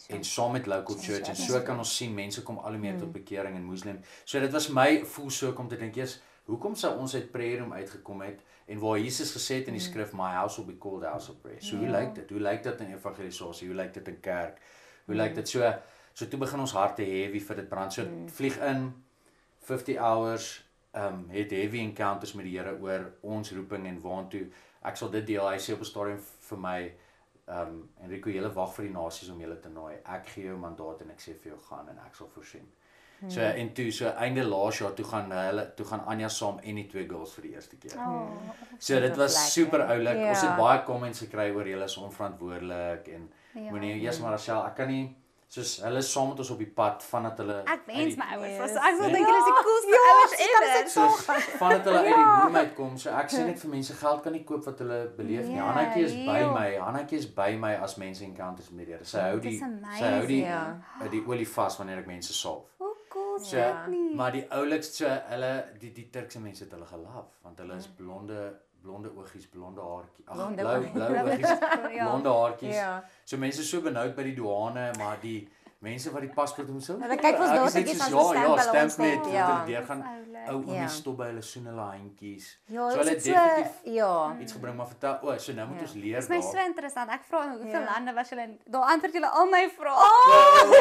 [SPEAKER 3] en saam met local church en so kan ons sien mense kom al hoe meer tot bekering en moslim. So dit was my voel so om te dink, hoekom sou ons uit prayer room uitgekom het en waar Jesus gesê het in die skrif my house will be called a house of prayer. So hoe lyk dit? Hoe lyk dit in evangelisasie? Hoe lyk dit in kerk? Hoe lyk dit so toe begin ons harte heavy vir dit brand. So vlieg in 50 hours het heavy encounters met die Here oor ons roeping en waantoe. Ek sal dit deel. Hy sê op 'n stadium vir my Enrico, julle wag vir die nasies om julle te nooi. Ek gee jou mandaat en ek sê vir jou gaan en ek sal voorsien. So en toe einde laas jaar toe gaan Anja saam en die 2 girls vir die eerste keer. So dit was super oulik. Ons het baie comments gekry oor julle is onverantwoordelik en moenie maar Rachel, ek kan nie soos hulle is saam met ons op die pad vandat hulle
[SPEAKER 1] ek wens my ouers was ek sal dink hulle is die coolste ouers ever.
[SPEAKER 3] So vandat hulle uit die womb uitkom, so ek sê net vir mense geld kan nie koop wat hulle beleef nie. Hannetjie is by my as mense encounters met die Here. Sy hou die olie vas wanneer ek mense salf.
[SPEAKER 1] cool
[SPEAKER 3] So,
[SPEAKER 1] shit nie.
[SPEAKER 3] maar die oulikste, so hulle die Turkse mense het hulle gelaf want hulle is blonde oogies, blonde haartjies. Ag,
[SPEAKER 2] Blonde
[SPEAKER 3] blou
[SPEAKER 2] oogies.
[SPEAKER 3] oogies,
[SPEAKER 1] Ja.
[SPEAKER 3] blonde haartjies.
[SPEAKER 2] Ja.
[SPEAKER 3] So mense is so benoud by die douane, maar die mense wat die paspoort moet so.
[SPEAKER 2] Hulle kyk vir ons
[SPEAKER 3] ek is net
[SPEAKER 2] dogtertjies
[SPEAKER 3] soos,
[SPEAKER 2] as 'n
[SPEAKER 3] ja,
[SPEAKER 2] stempel
[SPEAKER 3] stamp
[SPEAKER 2] ons
[SPEAKER 3] net,
[SPEAKER 2] het,
[SPEAKER 3] dat
[SPEAKER 2] ja.
[SPEAKER 3] hulle deur gaan. Ou
[SPEAKER 2] Ja.
[SPEAKER 3] oomies stop by hulle soen hulle handjies.
[SPEAKER 2] Ja,
[SPEAKER 3] so
[SPEAKER 2] is
[SPEAKER 3] hulle
[SPEAKER 2] dit
[SPEAKER 3] definitief
[SPEAKER 2] ja.
[SPEAKER 3] iets gebring, maar vertel, so nou moet ons leer
[SPEAKER 1] Dit is my so
[SPEAKER 3] daar.
[SPEAKER 1] interessant. Ek vra hoeveel
[SPEAKER 2] Ja.
[SPEAKER 1] lande was julle in? Daar antwoord julle al my vrae.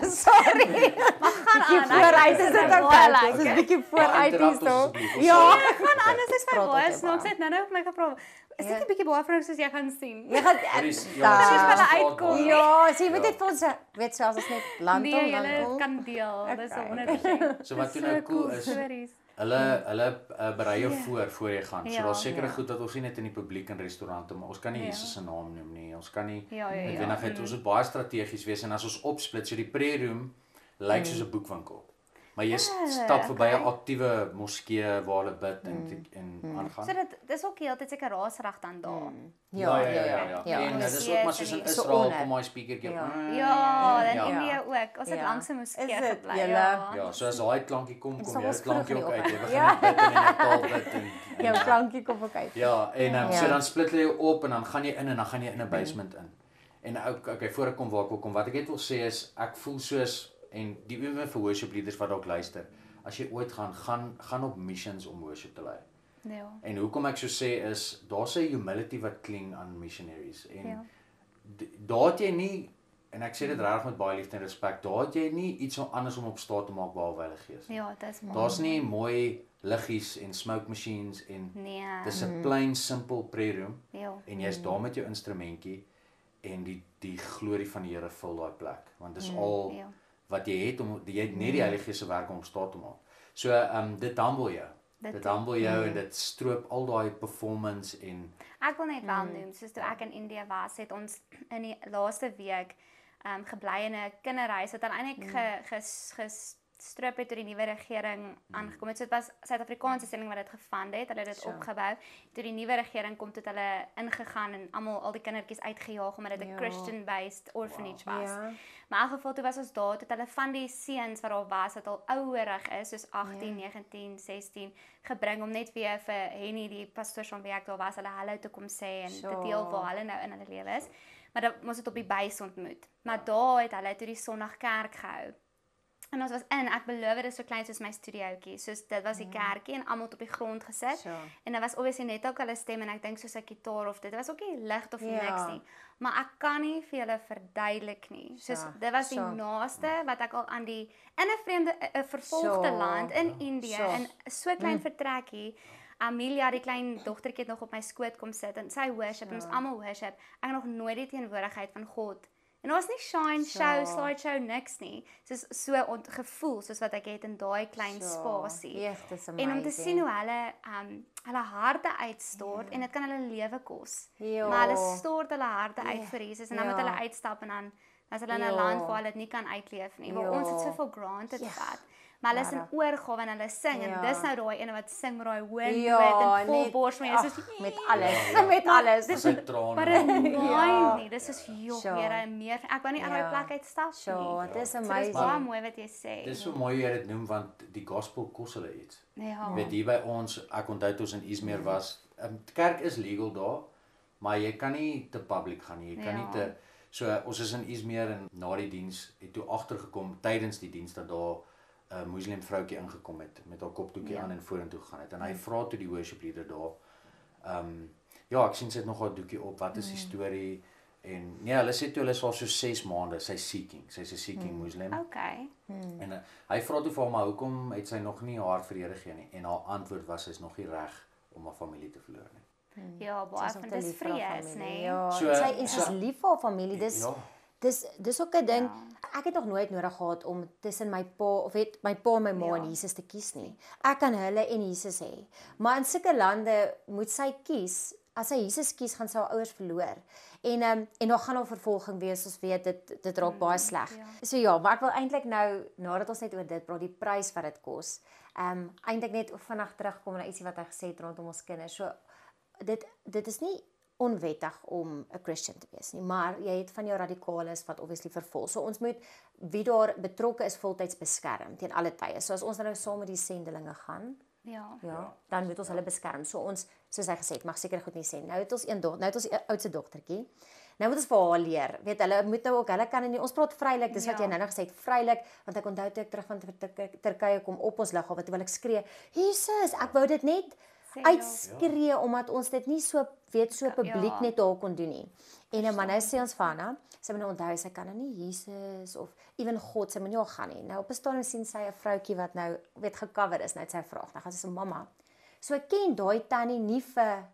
[SPEAKER 2] Sorry.
[SPEAKER 1] Maar gaan
[SPEAKER 2] Bietjie
[SPEAKER 1] aan.
[SPEAKER 2] vooruit is dit
[SPEAKER 1] baie
[SPEAKER 2] ook.
[SPEAKER 1] lekker.
[SPEAKER 2] Dis 'n bietjie
[SPEAKER 3] Maar
[SPEAKER 2] vooruit
[SPEAKER 3] interrupt
[SPEAKER 2] hier
[SPEAKER 3] ons
[SPEAKER 2] so.
[SPEAKER 3] asseblief, ons
[SPEAKER 2] Ja.
[SPEAKER 3] sal-
[SPEAKER 1] Gaan aan, dit is my
[SPEAKER 2] Praat
[SPEAKER 1] baie
[SPEAKER 2] ook
[SPEAKER 1] snaaks.
[SPEAKER 2] baie.
[SPEAKER 1] Ek nou op my gevra. Is dit 'n bietjie baie vrou soos jy gaan sien?
[SPEAKER 2] Jy gaan
[SPEAKER 3] Er is
[SPEAKER 2] daar-
[SPEAKER 1] Gaan jy vir hulle
[SPEAKER 3] ons
[SPEAKER 1] uitkom?
[SPEAKER 3] praat baie.
[SPEAKER 2] Ja, so jy moet net vir ons weet selfs as net land
[SPEAKER 1] Nee,
[SPEAKER 2] toe
[SPEAKER 1] julle
[SPEAKER 2] dan
[SPEAKER 1] kan deel. Dis
[SPEAKER 2] Okay.
[SPEAKER 1] 100%.
[SPEAKER 3] So wat toe
[SPEAKER 1] Dis
[SPEAKER 3] nou cool
[SPEAKER 1] cool
[SPEAKER 3] is,
[SPEAKER 1] stories.
[SPEAKER 3] Hulle berei jou voor jy gaan. So
[SPEAKER 1] Ja.
[SPEAKER 3] daar's sekere
[SPEAKER 2] Ja.
[SPEAKER 3] goed dat ons nie net in die publiek in restaurante, maar ons kan nie
[SPEAKER 1] Ja.
[SPEAKER 3] Jesus se naam noem nie. Ons kan nie
[SPEAKER 1] Ja, ja, ja.
[SPEAKER 3] noodwendigheid, ons moet baie strategies wees en as ons opsplit, so die prayer room lyk soos 'n boekwinkel. Maar jy stap verby 'n
[SPEAKER 1] okay.
[SPEAKER 3] aktiewe moskee waar hulle bid en aangaan.
[SPEAKER 1] So dit dis ook heeltyd seker raasreg dan daar.
[SPEAKER 2] Ja.
[SPEAKER 3] En dit is ook maar soos in
[SPEAKER 1] So
[SPEAKER 3] Israel
[SPEAKER 2] onder.
[SPEAKER 3] kom daai speakertjie.
[SPEAKER 2] Ja.
[SPEAKER 1] Ja, en
[SPEAKER 3] Ja.
[SPEAKER 1] Indië ook. Ons het
[SPEAKER 2] Ja.
[SPEAKER 1] langs 'n moskee
[SPEAKER 2] Is dit?
[SPEAKER 1] gebly.
[SPEAKER 2] Julle?
[SPEAKER 1] Ja.
[SPEAKER 3] Ja, so as daai klankie kom,
[SPEAKER 2] En
[SPEAKER 3] kom
[SPEAKER 2] sal
[SPEAKER 3] jy
[SPEAKER 2] ons
[SPEAKER 3] die klankie
[SPEAKER 2] vroeg
[SPEAKER 3] ook
[SPEAKER 2] in
[SPEAKER 3] uit.
[SPEAKER 2] die
[SPEAKER 3] Jy
[SPEAKER 2] oggend.
[SPEAKER 3] begin bid in 'n taal bid en
[SPEAKER 2] Jou klankie kom ook uit.
[SPEAKER 3] ja, en so
[SPEAKER 2] Ja.
[SPEAKER 3] dan split jy op en dan gaan jy in en dan gaan jy in 'n basement in. En ook okay, voor ek kom waar ek wil kom, wat ek net wil sê is ek voel soos en die oom vir worship leaders wat dalk luister. As jy ooit gaan op missions om worship te lei.
[SPEAKER 1] Ja.
[SPEAKER 3] En hoekom ek so sê is daar's 'n humility wat kling aan missionaries en
[SPEAKER 1] Ja.
[SPEAKER 3] daar het jy nie en ek sê dit regtig met baie liefde en respek, daar het jy nie iets anders om op staat te maak behalwe Heilige Gees.
[SPEAKER 1] Ja, dis mooi.
[SPEAKER 3] Daar's nie mooi liggies en smoke machines en
[SPEAKER 1] Nee.
[SPEAKER 3] dis 'n plain simple prayer room
[SPEAKER 1] Ja.
[SPEAKER 3] en jy's daar met jou instrumentjie en die glorie van die Here vul daai plek want dis al
[SPEAKER 1] Ja.
[SPEAKER 3] wat jy het om jy het net die Heilige Gees se werk om op staat te maak. So dit humble jou. Dit humble jou en dit stroop al daai performance en
[SPEAKER 1] Ek wil net wel noem, soos toe ek in Indië was, het ons in die laaste week gebly in 'n kinderhuis wat dan eintlik gestrip het deur die nuwe regering aangekom het. So dit was Suid-Afrikaanse stelling wat dit gefund het. Hulle het dit opgebou. Toe die nuwe regering kom het hulle ingegaan en almal al die kindertjies uitgejaag omdat dit 'n Christian-based orphanage was.
[SPEAKER 2] Ja.
[SPEAKER 1] Maar in elk geval toe was ons daar, het hulle van die seuns wat daar was wat al ouerig is, soos 18, 19, 16, gebring om net weer vir Henny die pastoor van wie ek daar was, hulle hallo te kom sê en te deel waar hulle nou in hulle lewe is. Maar dan moes dit op die bys ontmoet. Maar daar het hulle toe die Sondag kerk gehou. En ons was in, ek beloof dit is so klein soos my studiootjie. Soos dit was die kerkie en almal het op die grond gesit.
[SPEAKER 2] So.
[SPEAKER 1] En dit was obviously net ook hulle stem en ek dink soos 'n gitaar of dit was ook nie lig of
[SPEAKER 2] Ja.
[SPEAKER 1] niks nie. Maar ek kan nie vir julle verduidelik nie. Soos dit was die naaste wat ek al aan die in 'n vreemde 'n vervolgde land in Indië in so klein vertrekkie. Amelia, die klein dogtertjie, het nog op my skoot kom sit en sy worship en ons almal worship. Ek het nog nooit die teenwoordigheid van God. En daar was nie shine show, slideshow niks nie. Soos gevoel soos wat ek het in daai klein spasie. En om te sien hoe hulle harte uitstort en dit kan hulle lewe kos. Maar hulle stort hulle harte uit vir Jesus en dan moet hulle uitstap en dan as hulle in 'n land waar hulle dit nie kan uitleef nie. Maar ons het so for granted vat. Maar hulle is in oorgawe en hulle sing en dis nou daai ene wat sing met daai hoë noot en vol bors met soos
[SPEAKER 2] met alles, met alles.
[SPEAKER 3] dis 'n traan.
[SPEAKER 1] maar dit myn nie. Dis soos Here meer. Ek wou nie uit daai plek uitstap nie.
[SPEAKER 2] Dit is
[SPEAKER 1] So dis
[SPEAKER 2] amazing.
[SPEAKER 1] baie mooi wat jy sê.
[SPEAKER 3] Dis so mooi hoe jy dit noem want die gospel kos hulle iets.
[SPEAKER 1] Ja.
[SPEAKER 3] Weet hier by ons, ek onthou toe ons in Izmir was, kerk is legal daar, maar jy kan nie te public gaan nie. Jy kan nie te so ons is in Izmir en na die diens het toe agtergekom tydens die diens dat daar 'n moslim vroutjie ingekom het met haar kopdoekie aan en vorentoe gegaan het en hy vra toe die worship leader daar ja, ek sien sy het nog haar doekie op. Wat is die storie? En nee, hulle sê toe hulle is al so 6 maande, sy's a seeking Muslim.
[SPEAKER 1] Okay.
[SPEAKER 3] En hy vra toe vir haar maar hoekom het sy nog nie haar vir die Here gegee nie? En haar antwoord was sy's nog nie reg om haar familie te verloor nie.
[SPEAKER 1] Ja, baie van dis vrees, nê.
[SPEAKER 2] Ja,
[SPEAKER 3] So-
[SPEAKER 2] sy is lief vir haar familie.
[SPEAKER 3] Ja.
[SPEAKER 2] Dis ook 'n ding. Ek het nog nooit nodig gehad om tussen my pa of my pa en my ma en Jesus te kies nie. Ek kan hulle en Jesus hê. Maar in sulke lande moet sy kies. As sy Jesus kies, gaan sy haar ouers verloor. En daar gaan al vervolging wees, ons weet dit raak baie sleg. So ja, maar ek wil eintlik nou nadat ons net oor dit praat, die prys wat dit kos. Eintlik net vinnig terugkom na ietsie wat hy gesê het rondom ons kinders. So dit is nie onwettig om 'n Christian te wees nie, maar jy het van jou radikales wat obviously vervolg. So ons moet wie daar betrokke is voltyds beskerm teen alle tye. So as ons nou saam met die sendelinge gaan,
[SPEAKER 1] Ja.
[SPEAKER 2] dan moet ons hulle beskerm. So ons, soos hy gesê het, mag seker goed nie sê. Nou het ons nou het ons oudste dogtertjie. Nou moet ons vir haar leer. Weet hulle moet nou ook, hulle kan nie ons praat vrylik, dis wat jy nou gesê het, vrylik, want ek onthou toe ek terug van Turkye kom op ons lughawe, toe wil ek skree, Jesus, ek wou dit net uitskree omdat ons dit nie so publiek net daar kon doen nie. En maar nou sê ons van haar, sy moet nou onthou sy kan nou nie Jesus of ewen God, sy moet nie al gaan nie. Nou op 'n stadium sien sy 'n vroutjie wat nou gecover is, net sy vraag. Nou gaan sy sê mamma. So ek ken daai tannie nie vir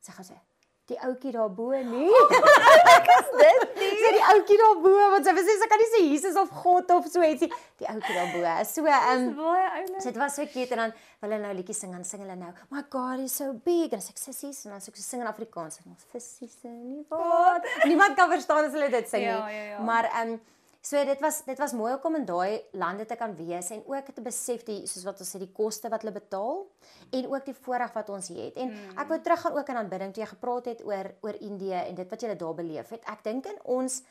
[SPEAKER 2] sy gaan sê die ouetjie daarbo nie. Is dit nie? Sy die ouetjie daarbo want sy sê sy kan nie sê Jesus of God of so ietsie. Die ouetjie daarbo. So so dit was so cute en dan wil hulle nou liedjies sing en sing hulle nou my God is so big en ek sê sissies en dan sê ek sing in Afrikaans en ons vissies in die water. Niemand kan verstaan as hulle dit sing nie. Maar so dit was mooi om in daai lande te kan wees en ook te besef soos wat ons sê die koste wat hulle betaal en ook die voorreg wat ons het. En ek wou teruggaan ook aan aanbidding toe jy gepraat het oor Indië en dit wat jy daar beleef het. Ek dink in ons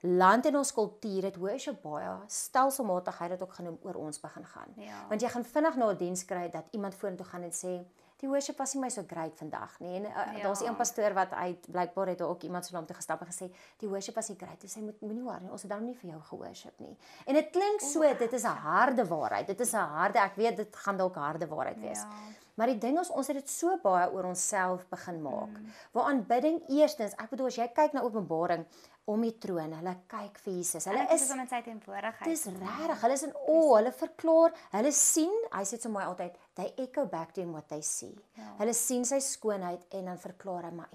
[SPEAKER 2] land en ons kultuur het worship baie stelselmatigheid dit ook genoem oor ons begin gaan. Want jy gaan vinnig na 'n diens kry dat iemand vorentoe gaan en sê die worship was nie my so great vandag nie. En daar's een pastoor wat blykbaar het ook iemand so na hom toe gestap en gesê die worship was nie great. Hy sê moenie worry, ons het dan nie vir jou geworship nie. En dit klink so, dit is 'n harde waarheid. Dit is 'n harde, ek weet dit gaan dalk harde waarheid wees. Maar die ding is ons het dit so baie oor onsself begin maak. Waar aanbidding eerstens, ek bedoel as jy kyk na Openbaring om die troon, hulle kyk vir Jesus. Hulle is
[SPEAKER 1] in sy teenwoordigheid.
[SPEAKER 2] Dis regtig, hulle is in awe, hulle verklaar, hulle sien, hy sê so mooi altyd, they echo back to him what they see. Hulle sien sy skoonheid en dan verklaar hy maar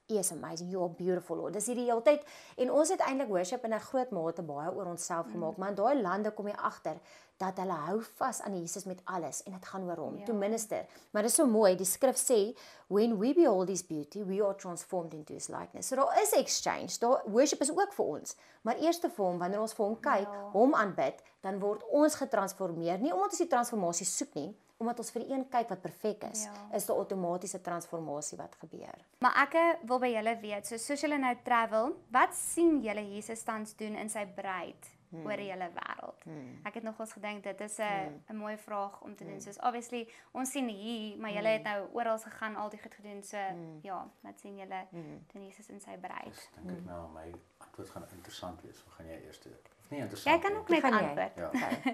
[SPEAKER 2] He is amazing, you are beautiful Lord. Dis hierdie hele tyd en ons het eintlik worship in 'n groot mate baie oor onsself gemaak, maar in daai lande kom jy agter dat hulle hou vas aan Jesus met alles en dit gaan oor hom. Toe minister. Maar dit is so mooi, die skrif sê when we behold his beauty, we are transformed into his likeness. So daar is exchange. Daar worship is ook vir ons. Maar eers te vir hom, wanneer ons vir hom kyk, hom aanbid, dan word ons getransformeer. Nie omdat ons die transformasie soek nie, omdat ons vir die een kyk wat perfek is daar outomatiese transformasie wat gebeur.
[SPEAKER 1] Maar ek wil by julle weet, soos julle nou travel, wat sien julle Jesus tans doen in sy bruid oor die hele wêreld? Ek het nogals gedink dit is 'n mooi vraag om te doen. Soos obviously ons sien hier, maar julle het nou oral gegaan, al die goed gedoen. So wat sien julle doen Jesus in sy bruid?
[SPEAKER 3] Ek dink nou my antwoord gaan interessant wees. Hoe gaan jy eers doen? Of nie interessant?
[SPEAKER 1] Jy kan ook net antwoord.
[SPEAKER 3] Ja.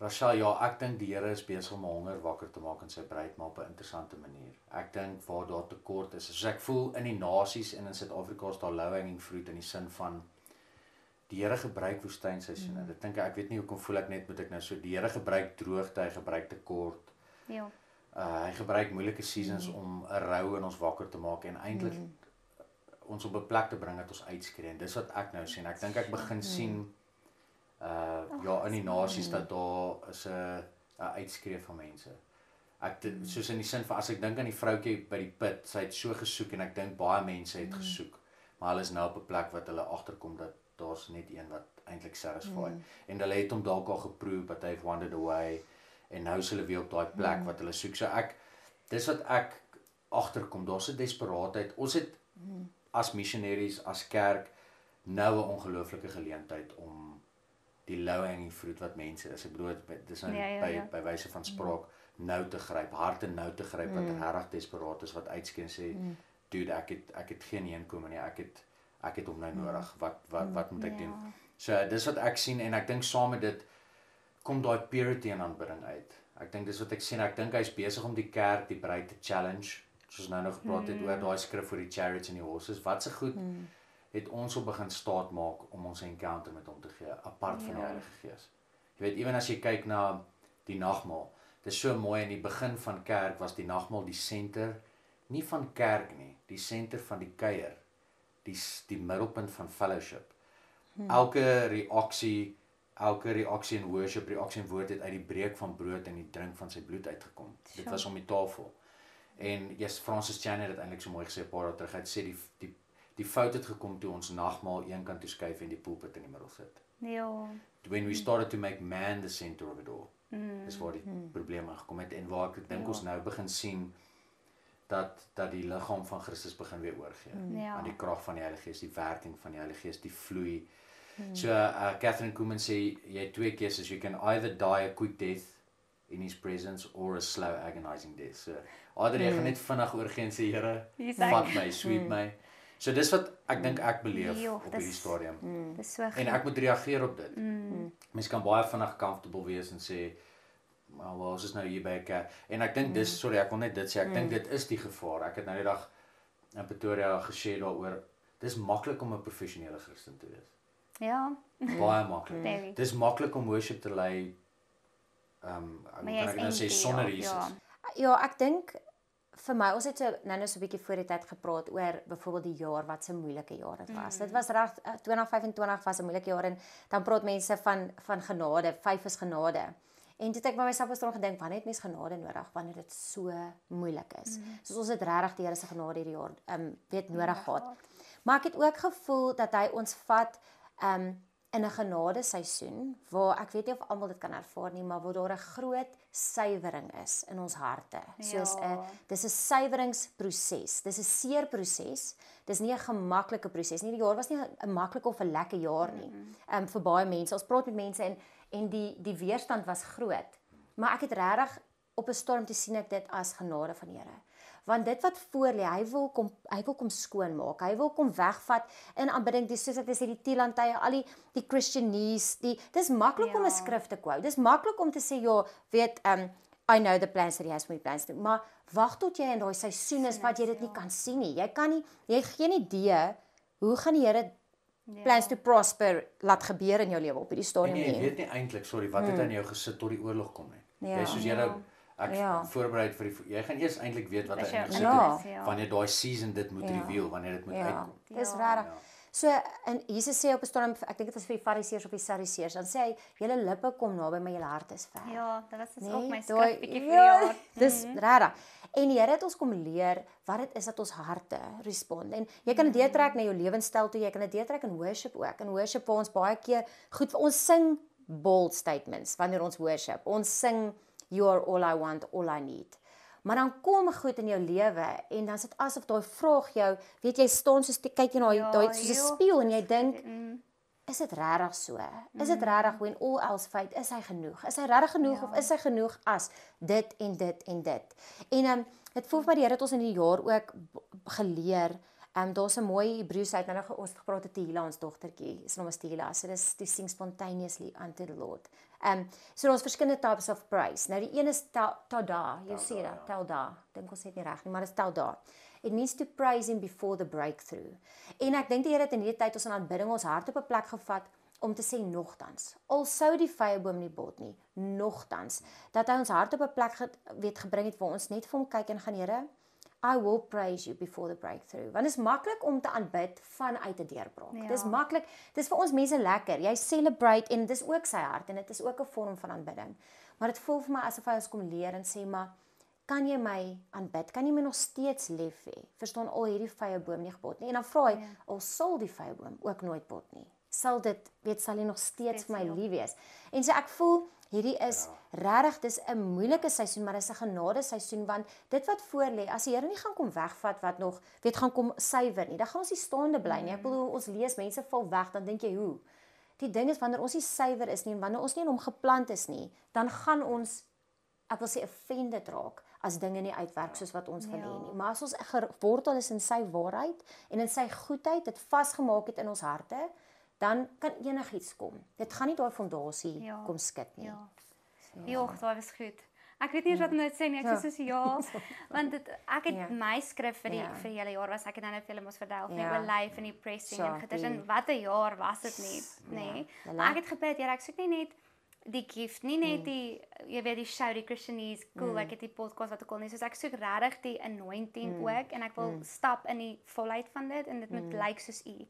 [SPEAKER 3] Rachel, ek dink die Here is besig om 'n honger wakker te maak in sy bruid, maar op 'n interessante manier. Ek dink waar daar tekort is, soos ek voel in die nasies en in Suid-Afrika is daar low hanging fruit in die sin van die Here gebruik woestynseisoene. Dit dink ek weet nie hoekom voel ek net moet ek nou so die Here gebruik droogte, hy gebruik tekort. Hy gebruik moeilike seasons om 'n rou in ons wakker te maak en eintlik ons op 'n plek te bring dat ons uitskree. En dis wat ek nou sien. Ek dink ek begin sien in die nasies dat daar is 'n uitskree van mense. Soos in die sin van as ek dink aan die vroutjie by die put, sy het so gesoek en ek dink baie mense het gesoek, maar hulle is nou op 'n plek wat hulle agterkom dat daar's net een wat eintlik satisfy. En hulle het hom dalk al geproe, but they've wandered away en nou is hulle weer op daai plek wat hulle soek. So dis wat ek agterkom, daar's 'n desperaatheid. Ons het as missionaries, as kerk nou 'n ongelooflike geleentheid om die low hanging fruit wat mense is. Ek bedoel dis nou by wyse van spraak nou te gryp, harte nou te gryp wat regtig desperaat is wat uitskree en sê, dude, ek het geen inkomste nie. Ek het hom nou nodig. Wat moet ek doen? So dis wat ek sien en ek dink saam met dit kom daai purity en aanbidding uit. Ek dink dis wat ek sien. Ek dink hy's besig om die kerk, die bruid te challenge. Soos nou nog gepraat het oor daai skrif vir die chariots en die horses. Wat se goed het ons op begin staat maak om ons encounter met hom te gee, apart van die Heilige Gees. Jy weet, ewen as jy kyk na die nagmaal, dit is so mooi in die begin van kerk was die nagmaal die senter, nie van kerk nie, die senter van die kuier, die middelpunt van fellowship. Elke reaksie in worship, reaksie in woord het uit die breek van brood en die drink van sy bloed uitgekom. Dit was om die tafel. En Francis Chan het dit eintlik so mooi gesê 'n paar dae terug. Hy het sê die fout het gekom toe ons nagmaal een kant toe skuif en die pulpit in die middel sit. When we started to make man the center of it all. Dis waar die probleme gekom het en waar ek dink ons nou begin sien dat die liggaam van Christus begin weer oorgee
[SPEAKER 1] Ja.
[SPEAKER 3] aan die krag van die Heilige Gees, die werking van die Heilige Gees, die vloei. So Catherine Kuhlman sê jy het twee keuses, you can either die a quick death in his presence or a slow agonizing death. So either jy gaan net vinnig oorgee en sê Here,
[SPEAKER 1] Hier's
[SPEAKER 3] vat
[SPEAKER 1] ek.
[SPEAKER 3] my, sweep my. So dis wat ek dink ek beleef
[SPEAKER 1] Jo,
[SPEAKER 3] op
[SPEAKER 1] dis-
[SPEAKER 3] hierdie stadium.
[SPEAKER 1] Dis so
[SPEAKER 3] En
[SPEAKER 1] goed.
[SPEAKER 3] ek moet reageer op dit. Mens kan baie vinnig comfortable wees en sê, maar wel, ons is nou hier by 'n kerk. En ek dink dis, sorry, ek wil net dit sê, ek dink dit is die gevaar. Ek het nou die dag in Pretoria geshare daaroor. Dis maklik om 'n professionele Christen te wees.
[SPEAKER 1] Ja,
[SPEAKER 3] Baie maklik.
[SPEAKER 1] Very.
[SPEAKER 3] Dis maklik om worship te lei
[SPEAKER 1] maar
[SPEAKER 3] hoe
[SPEAKER 1] jy
[SPEAKER 3] kan
[SPEAKER 1] is
[SPEAKER 3] ek nou sê
[SPEAKER 1] empty,
[SPEAKER 3] sonder
[SPEAKER 1] ja,
[SPEAKER 3] Jesus.
[SPEAKER 2] Ja, ek dink vir my, ons het so nou so 'n bietjie voor die tyd gepraat oor byvoorbeeld die jaar wat so 'n moeilike jaar dit was. Dit was reg 2025 was 'n moeilike jaar en dan praat mense van genade, 5 is genade. En toe het ek by myself gestaan gedink, wanneer het mens genade nodig wanneer dit so moeilik is? Soos ons het regtig die Here se genade hierdie jaar weet nodig gehad. Maar ek het ook gevoel dat hy ons vat in 'n genadeseisoen waar ek weet nie of almal dit kan ervaar nie, maar waar daar 'n groot suiwering is in ons harte. Soos dis 'n suiweringsproses. Dis 'n seer proses. Dis nie 'n gemaklike proses nie. Die jaar was nie 'n maklike of 'n lekker jaar nie. Vir baie mense. Ons praat met mense en die weerstand was groot. Maar ek het regtig op 'n stadium te sien ek dit as genade van die Here. Want dit wat voor lê, hy wil kom skoonmaak. Hy wil kom wegvat in aanbidding, soos ek sê die Tielantye, al die Christianese, dis maklik om 'n skrif te quote. Dis maklik om te sê ja, weet I know the plans that he has for me plans. Maar wag tot jy in daai seisoen is wat jy dit nie kan sien nie. Jy het geen idee hoe gaan die Here plans to prosper laat gebeur in jou lewe op hierdie
[SPEAKER 3] En
[SPEAKER 2] stadium
[SPEAKER 3] jy
[SPEAKER 2] nie.
[SPEAKER 3] weet nie eintlik, sorry, wat het aan jou gesit tot die oorlog kom nie.
[SPEAKER 2] Ja.
[SPEAKER 3] Jy soos jy ek
[SPEAKER 2] Ja.
[SPEAKER 3] voorberei vir jy gaan eers eintlik weet wat
[SPEAKER 1] As
[SPEAKER 3] hy
[SPEAKER 1] jy
[SPEAKER 3] gesit
[SPEAKER 2] Ja.
[SPEAKER 3] het wanneer daai season dit moet reveal, wanneer dit moet
[SPEAKER 2] Ja,
[SPEAKER 3] uitkom.
[SPEAKER 2] dis
[SPEAKER 1] Ja.
[SPEAKER 2] regtig. So en Jesus sê op 'n stadium, ek dink dit was vir die Fariseërs of die Sadduseërs, dan sê hy julle lippe kom naby maar julle hart is ver.
[SPEAKER 1] Ja, dit was dus ook my
[SPEAKER 2] daai-
[SPEAKER 1] skrif bietjie vir die
[SPEAKER 2] ja,
[SPEAKER 1] jaar.
[SPEAKER 2] Dis regtig. En die Here het ons kom leer wat dit is dat ons harte respond. En jy kan dit deurtrek na jou lewenstyl toe, jy kan dit deurtrek in worship ook. In worship waar ons baie keer goed ons sing bold statements wanneer ons worship. Ons sing you are all I want, all I need. Maar dan kom goed in jou lewe en dan is dit asof daai vraag jou, weet jy staan soos kyk jy na daai soos 'n spieël en jy dink is dit regtig so? Is dit regtig when all else fade, is hy genoeg? Is hy regtig genoeg of is hy genoeg as dit en dit en dit? En dit voel vir my die Here het ons in die jaar ook geleer. Daar's 'n mooi Hebreëus uit nou ons het gepraat met Tehila, ons dogtertjie. Sy naam is Tehila. So dis to sing spontaneously unto the Lord. So daar's verskillende types of praise. Nou die een is tada. Jy sê dit, tada. Dink ons het nie reg nie, maar dit is tada. It means to praise him before the breakthrough. En ek dink die Here het in hierdie tyd ons in aanbidding ons hart op 'n plek gevat om te sê nogtans. Al sou die vyeboom nie bot nie, nogtans dat hy ons hart op 'n plek gebring het waar ons net vir hom kyk en gaan Here, I will praise you before the breakthrough. Want dit is maklik om te aanbid vanuit 'n deurbraak.
[SPEAKER 1] Ja.
[SPEAKER 2] Dis maklik. Dis vir ons mense lekker. Jy celebrate en dis ook sy hart en dit is ook 'n vorm van aanbidding. Maar dit voel vir my asof hy ons kom leer en sê maar kan jy my aanbid? Kan jy my nog steeds lief hê? Verstaan al hierdie vyeboom nie gebot nie. En dan vra hy, al sal die vyeboom ook nooit bot nie. Sal dit, sal hy nog steeds vir my lief wees? En so ek voel hierdie is regtig dis 'n moeilike seisoen, maar dis 'n genade seisoen want dit wat voor lê, as die Here nie gaan kom wegvat wat nog gaan kom suiwer nie, dan gaan ons nie staande bly nie. Ek bedoel ons lees mense val weg, dan dink jy hoe? Die ding is wanneer ons nie suiwer is nie en wanneer ons nie in hom geplant is nie, dan gaan ons ek wil sê offended raak as dinge nie uitwerk soos wat ons wil hê nie. Maar as ons gewortel is in sy waarheid en in sy goedheid, dit vasgemaak het in ons harte, dan kan enigiets kom. Dit gaan nie daai fondasie kom skud nie.
[SPEAKER 1] Ja. Ja, dit was goed. Ek weet nie eens wat om nou te sê nie. Ek sê soos ja, want ek het my skrif vir die hele jaar was ek het nou net vir julle mos vertel van oor life en die pressing en goeders en wat 'n jaar was dit nie, nê? Maar ek het gebid, Here, ek soek nie net die gift, nie net die jy weet die show, die Christianese, cool, ek het die podcast wat ek al nie, soos ek soek regtig die anointing ook en ek wil stap in die volheid van dit en dit moet lyk soos u.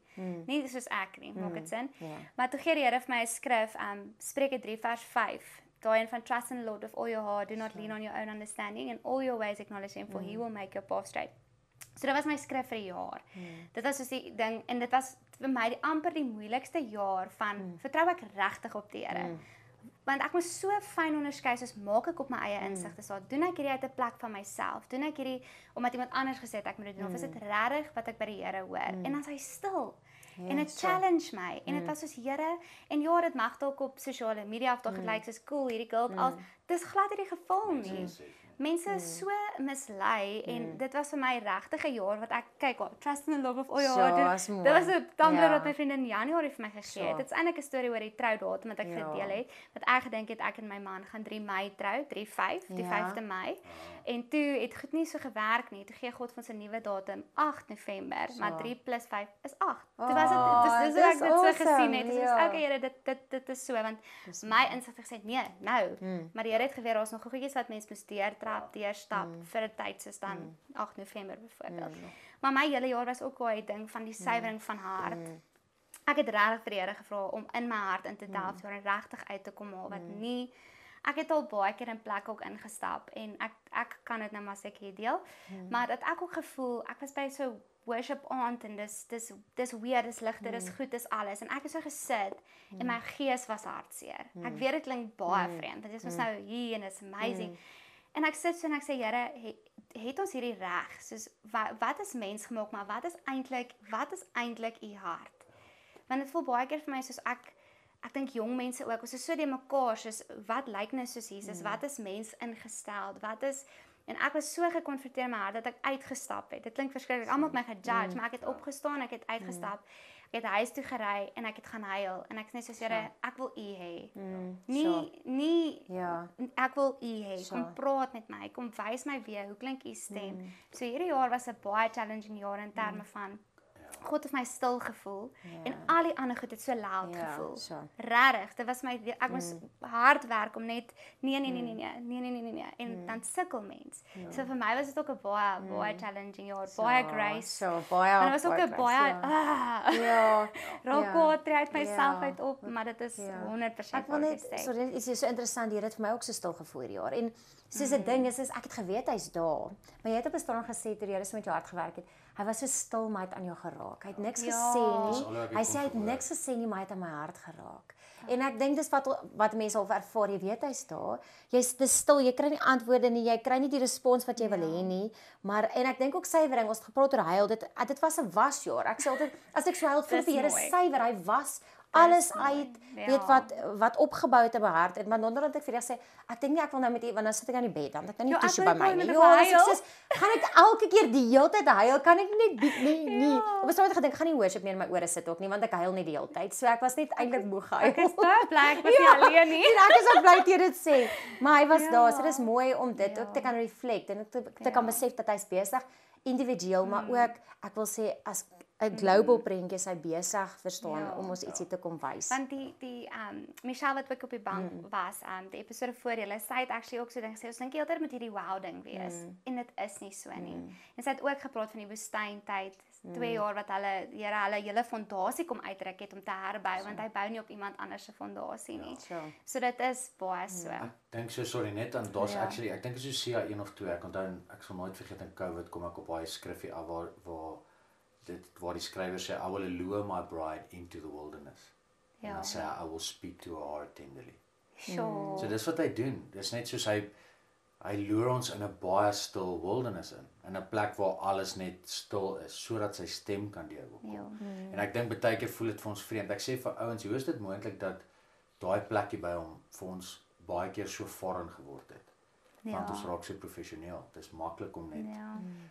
[SPEAKER 1] Nie soos ek nie, maak dit sin? Maar toe gee die Here vir my 'n skrif, Spreuke 3 vers 5. Daai een van trust in the Lord with all your heart, do not lean on your own understanding, and all your ways acknowledge him, for he will make your path straight. So dit was my skrif vir die jaar. Dit was soos die ding en dit was vir my amper die moeilikste jaar van vertrou ek regtig op die Here. want ek moes so fyn onderskei, soos maak ek op my eie insigte saak, doen ek hierdie uit 'n plek van myself, doen ek hierdie omdat iemand anders gesê het ek moet dit doen, of is dit regtig wat ek by die Here hoor, en dan is hy stil, en dit challenge my, en dit was soos Here, en ja, dit mag dalk op sosiale media of dalk lyk soos cool, hierdie girl het al, dis glad nie die geval nie. Mense is so mislei en dit was vir my regtig 'n jaar wat ek kyk, Trust in the Love of dit was 'n Tumblr wat my vriendin Januarie vir my gegee het. Dit is eintlik 'n storie oor die troudatum wat ek gedeel het, wat ek gedink het ek en my man gaan 3 Mei trou, 3/5, die 5de Mei. En toe het goed nie so gewerk nie. Toe gee God vir ons 'n nuwe datum, 8 November, maar 3 + 5 is 8. Toe was dit dis hoe ek dit so gesien het. Dis okay, Here, dit is so want my insig het gesê nee, nou. Maar die Here het geweet daar's nog goedjies wat mens moet deurstap vir 'n tyd soos dan 8 November byvoorbeeld. Maar my hele jaar was ook daai ding van die suiwering van hart. Ek het regtig vir die Here gevra om in my hart in te delf en regtig uit te kom haal wat nie ek het al baie keer in plekke ook ingestap en ek kan dit nou maar seker deel. Maar dat ek ook gevoel ek was by so worship aand en dis weird, dis ligter, dis goed, dis alles en ek het so gesit en my gees was hartseer. Ek weet dit klink baie vreemd, want dit is nou hier en it's amazing. En ek sit so en ek sê Here, het ons hierdie reg? Soos wat is mens gemaak, maar wat is eintlik u hart? Want dit voel baie keer vir my soos ek dink jong mense ook, ons is so die mekaar, soos wat lyk nou soos Jesus? Wat is mens ingestel? En ek was so gekonfronteer in my hart dat ek uitgestap het. Dit klink verskriklik, almal het my gejudge, maar ek het opgestaan, ek het uitgestap. Ek het huis toe gery en ek het gaan huil en ek sê net soos Here, ek wil u hê. Ek wil u hê. Kom praat met my, kom wys my weer hoe klink u stem. So hierdie jaar was 'n baie challenging jaar in terme van God het my stil gevoel en al die ander goed het so loud gevoel. Regtig, dit was my ek moes hard werk om net nee en dan sukkel mens. So vir my was dit ook 'n baie challenging jaar, baie grace. En dit was ook 'n baie raak tree uit myself uit op, maar dit is 100%
[SPEAKER 2] ek wil net so dit is so interessant, jy het vir my ook so stil gevoel hierdie jaar. En soos 'n ding is ek het geweet hy's daar. Maar jy het op 'n stadium gesê toe jy so met jou hart gewerk het. Hy was so stil, maar hy het aan jou geraak. Hy het niks gesê nie. Hy sê hy het niks gesê nie, maar hy het aan my hart geraak. En ek dink dis wat mense al ervaar, jy weet hy's daar. Jy's stil, jy kry nie antwoorde nie, jy kry nie die respons wat jy wil hê nie. Maar en ek dink ook suiwering, ons het gepraat oor huil, dit was 'n wasjaar. Ek sê altyd as ek so huil, voel die Here suiwer, hy was alles uit, weet wat opgebou het in my hart. En maar donderdag ek vir jou sê, ek dink nie ek wil nou met u want dan sit ek aan die bed, dan ek nou nie tissue by my nie. Gaan ek elke keer die hele tyd huil? Kan ek net nie. Op 'n stadium gedink gaan nie worship meer in my ore sit ook nie, want ek huil net die hele tyd. So ek was net eintlik moeg gehuil.
[SPEAKER 1] Ek is so bly ek was nie alleen nie.
[SPEAKER 2] En ek is ook bly jy dit sê. Maar hy was daar. So dit is mooi om dit ook te kan reflect en te kan besef dat hy's besig individueel, maar ook ek wil sê as 'n global prentjie is hy besig verstaan om ons ietsie te kom wys.
[SPEAKER 1] Want die Michelle wat ook op die bank was, die episode voor julle, sy het actually ook so ding gesê, ons dink heeltyd met hierdie wow ding wees. En dit is nie so nie. En sy het ook gepraat van die woestyntyd, 2 jaar wat hulle hele fondasie kom uitruk het om te herbou, want hy bou nie op iemand anders se fondasie nie. So dit is baie so.
[SPEAKER 3] Ek dink net aan daar's actually, ek dink is so Sia 1 of 2, ek onthou ek sal nooit vergeet in COVID kom ek op daai skrifgie af waar die skrywer sê I will lure my bride into the wilderness. En dan sê I will speak to her heart tenderly. So dis wat hy doen. Dis net soos hy loer ons in 'n baie stil wilderness in 'n plek waar alles net stil is sodat sy stem kan deurkom. En ek dink baie keer voel dit vir ons vreemd. Ek sê vir ouens, hoe is dit moontlik dat daai plekkie by hom vir ons baie keer so foreign geword het? Want ons raak so professioneel. Dis maklik om net.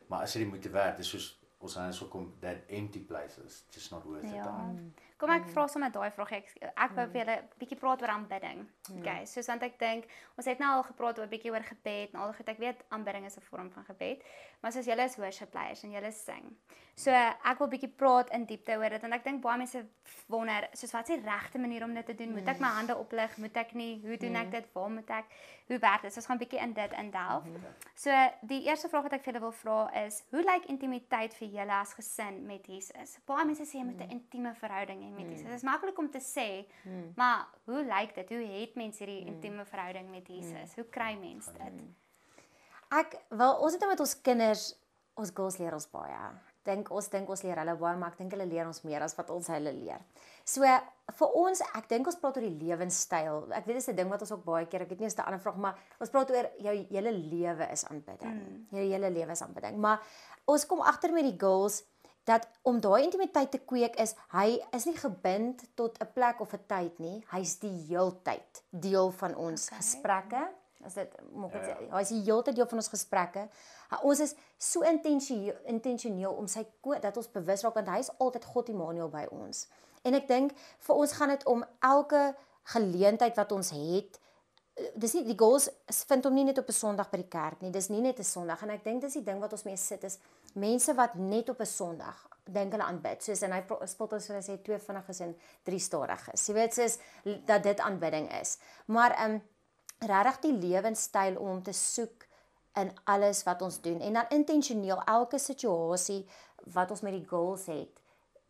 [SPEAKER 3] Maar as jy die moeite werd, dis soos ons aan so kom that empty places just not worth it.
[SPEAKER 1] Kom ek vra sommer daai vraag. Ek wou vir julle 'n bietjie praat oor aanbidding. Okay, soos want ek dink ons het nou al gepraat oor 'n bietjie oor gebed en al goed. Ek weet aanbidding is 'n vorm van gebed, maar soos julle is worship leaders en julle sing. So ek wil 'n bietjie praat in diepte oor dit want ek dink baie mense wonder soos wat is die regte manier om dit te doen? Moet ek my hande oplig? Moet ek nie? Hoe doen ek dit? Waar moet ek? Hoe werk dit? So ons gaan 'n bietjie in dit indelf. So die eerste vraag wat ek vir julle wil vra is, hoe lyk intimiteit vir julle as gesin met Jesus? Baie mense sê jy moet 'n intieme verhouding hê met Jesus. Dit is maklik om te sê, maar hoe lyk dit? Hoe het mense hierdie intieme verhouding met Jesus? Hoe kry mense dit?
[SPEAKER 2] Ons het nou met ons kinders, ons girls leer ons baie. dink ons leer hulle baie, maar ek dink hulle leer ons meer as wat ons hulle leer. So vir ons, ek dink ons praat oor die lewenstyl. Ek weet dis 'n ding wat ons ook baie keer, ek het nie eens 'n ander vraag, maar ons praat oor jou hele lewe is aanbidding. Jou hele lewe is aanbidding. Maar ons kom agter met die girls dat om daai intimiteit te kweek hy is nie gebind tot 'n plek of 'n tyd nie. Hy's die heeltyd deel van ons gesprekke. As dit maak dit sê, hy is die heeltyd deel van ons gesprekke. Ons is so intentioneel om dat ons bewus raak, want hy is altyd God Immanuel by ons. En ek dink vir ons gaan dit om elke geleentheid wat ons het. Dis nie die goals vind hom nie net op 'n Sondag by die kerk nie. Dis nie net 'n Sondag en ek dink dis die ding wat ons mee sit is mense wat net op 'n Sondag dink hulle aanbid. Soos en hy spot ons soos hy 2 vinniges en 3 stadiges. Jy weet soos dat dit aanbidding is. Maar regtig die lewenstyl om te soek in alles wat ons doen en dan intentioneel elke situasie wat ons met die goals het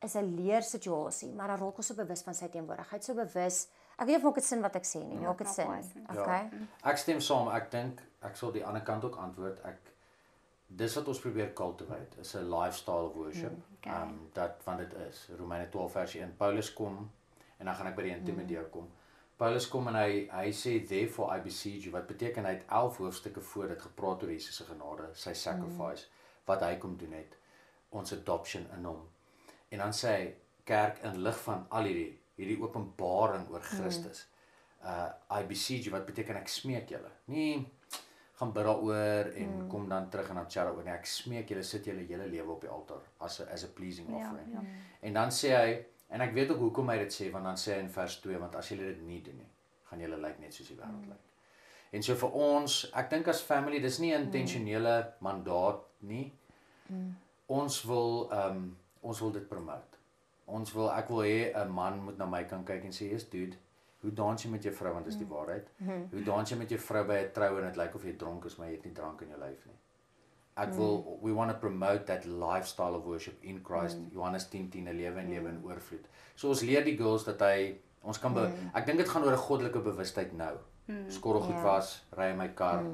[SPEAKER 2] is 'n leersituasie, maar dan raak ons so bewus van sy teenwoordigheid, so bewus. Ek weet of maak dit sin wat ek sê nie, maak dit sin. Okay.
[SPEAKER 3] Ek stem saam. Ek dink ek sal die ander kant ook antwoord. Dis wat ons probeer cultivate is 'n lifestyle of worship. Want dit is Romeine 12 vers 1. Paulus kom en dan gaan ek by die intimidee kom. Paulus kom en hy sê therefore I beseech you, wat beteken hy het 11 hoofstukke voor dit gepraat oor Jesus se genade, sy sacrifice, wat hy kom doen het, ons adoption in hom. En dan sê hy kerk in lig van al hierdie openbaring oor Christus. I beseech you, wat beteken ek smeek julle. Nie gaan bid daaroor en kom dan terug en dan chat daaroor nie. Ek smeek julle, sit julle hele lewe op die altaar as a pleasing offering. Ja. En dan sê hy, en ek weet ook hoekom hy dit sê, want dan sê hy in vers 2, want as julle dit nie doen nie, gaan julle lyk net soos die wêreld lyk. En so vir ons, ek dink as family, dis nie 'n intentionele mandaat nie. Ons wil dit promote. Ek wil hê 'n man moet na my kan kyk en sê, "Yes dude, hoe dans jy met jou vrou want dis die waarheid? Hoe dans jy met jou vrou by 'n trou en dit lyk of jy dronk is, maar jy het nie drank in jou lyf nie." We want to promote that lifestyle of worship in Christ. Johannes 10:10, 'n lewe en lewe in oorvloed. So ons leer die girls dat ons kan ek dink dit gaan oor 'n goddelike bewustheid nou. Skorrel goed was, ry my kar.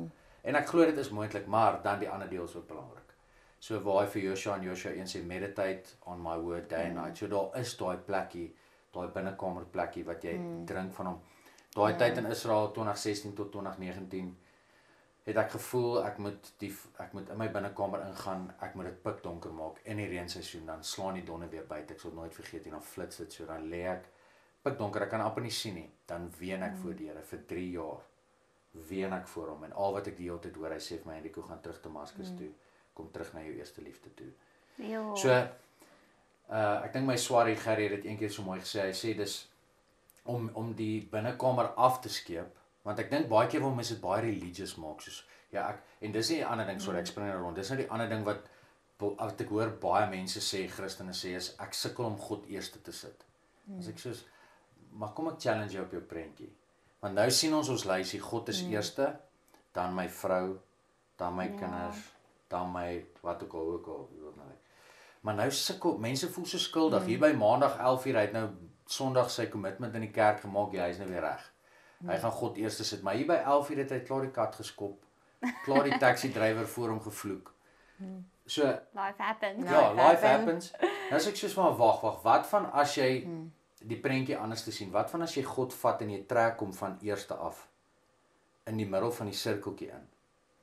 [SPEAKER 3] En ek glo dit is moontlik, maar dan die ander deel is ook belangrik. So waar hy vir Joshua 1 sê meditate on my word day and night. So daar is daai plekkie, daai binnekamer plekkie wat jy drink van hom. Daai tyd in Israel 2016 tot 2019 het ek gevoel ek moet in my binnekamer ingaan, ek moet dit pikdonker maak in die reenseisoen, dan slaan die donder weer buite, ek sal nooit vergeet en dan flits dit so, dan lê ek pikdonker, ek kan amper nie sien nie, dan ween ek voor die Here vir 3 jaar. Ween ek voor hom en al wat ek die hele tyd hoor, hy sê vir my, Henrico, gaan terug Damaskus toe, kom terug na jou eerste liefde toe.
[SPEAKER 1] Jo.
[SPEAKER 3] So ek dink my swarie Gerry het dit eendag so mooi gesê, hy sê dis om die binnekamer af te skeep, want ek dink baie keer wil mense dit baie religious maak, soos en dis nie 'n ander ding, sorry, ek spring rond. Dis nou die ander ding wat ek hoor baie mense sê, Christene sê, is ek sukkel om God eerste te sit. As ek soos, maar kom ek challenge jou op jou prentjie. Want nou sien ons lysie, God is eerste, dan my vrou, dan my kinders, dan my wat ook al. Maar nou sukkel, mense voel so skuldig. Hier by Maandag 11:00, hy het nou Sondag sy commitment in die kerk gemaak, hy is nou weer reg. Hy gaan God eerste sit, maar hier by 11:00 het hy klaar die kat geskop, klaar die taxi drywer voor hom gevloek. So
[SPEAKER 1] Life happens.
[SPEAKER 3] Ja, life happens. Nou as ek soos van wag, wat van as jy die prentjie anders te sien? Wat van as jy God vat en jy trek hom van eerste af in die middel van die sirkeltjie in?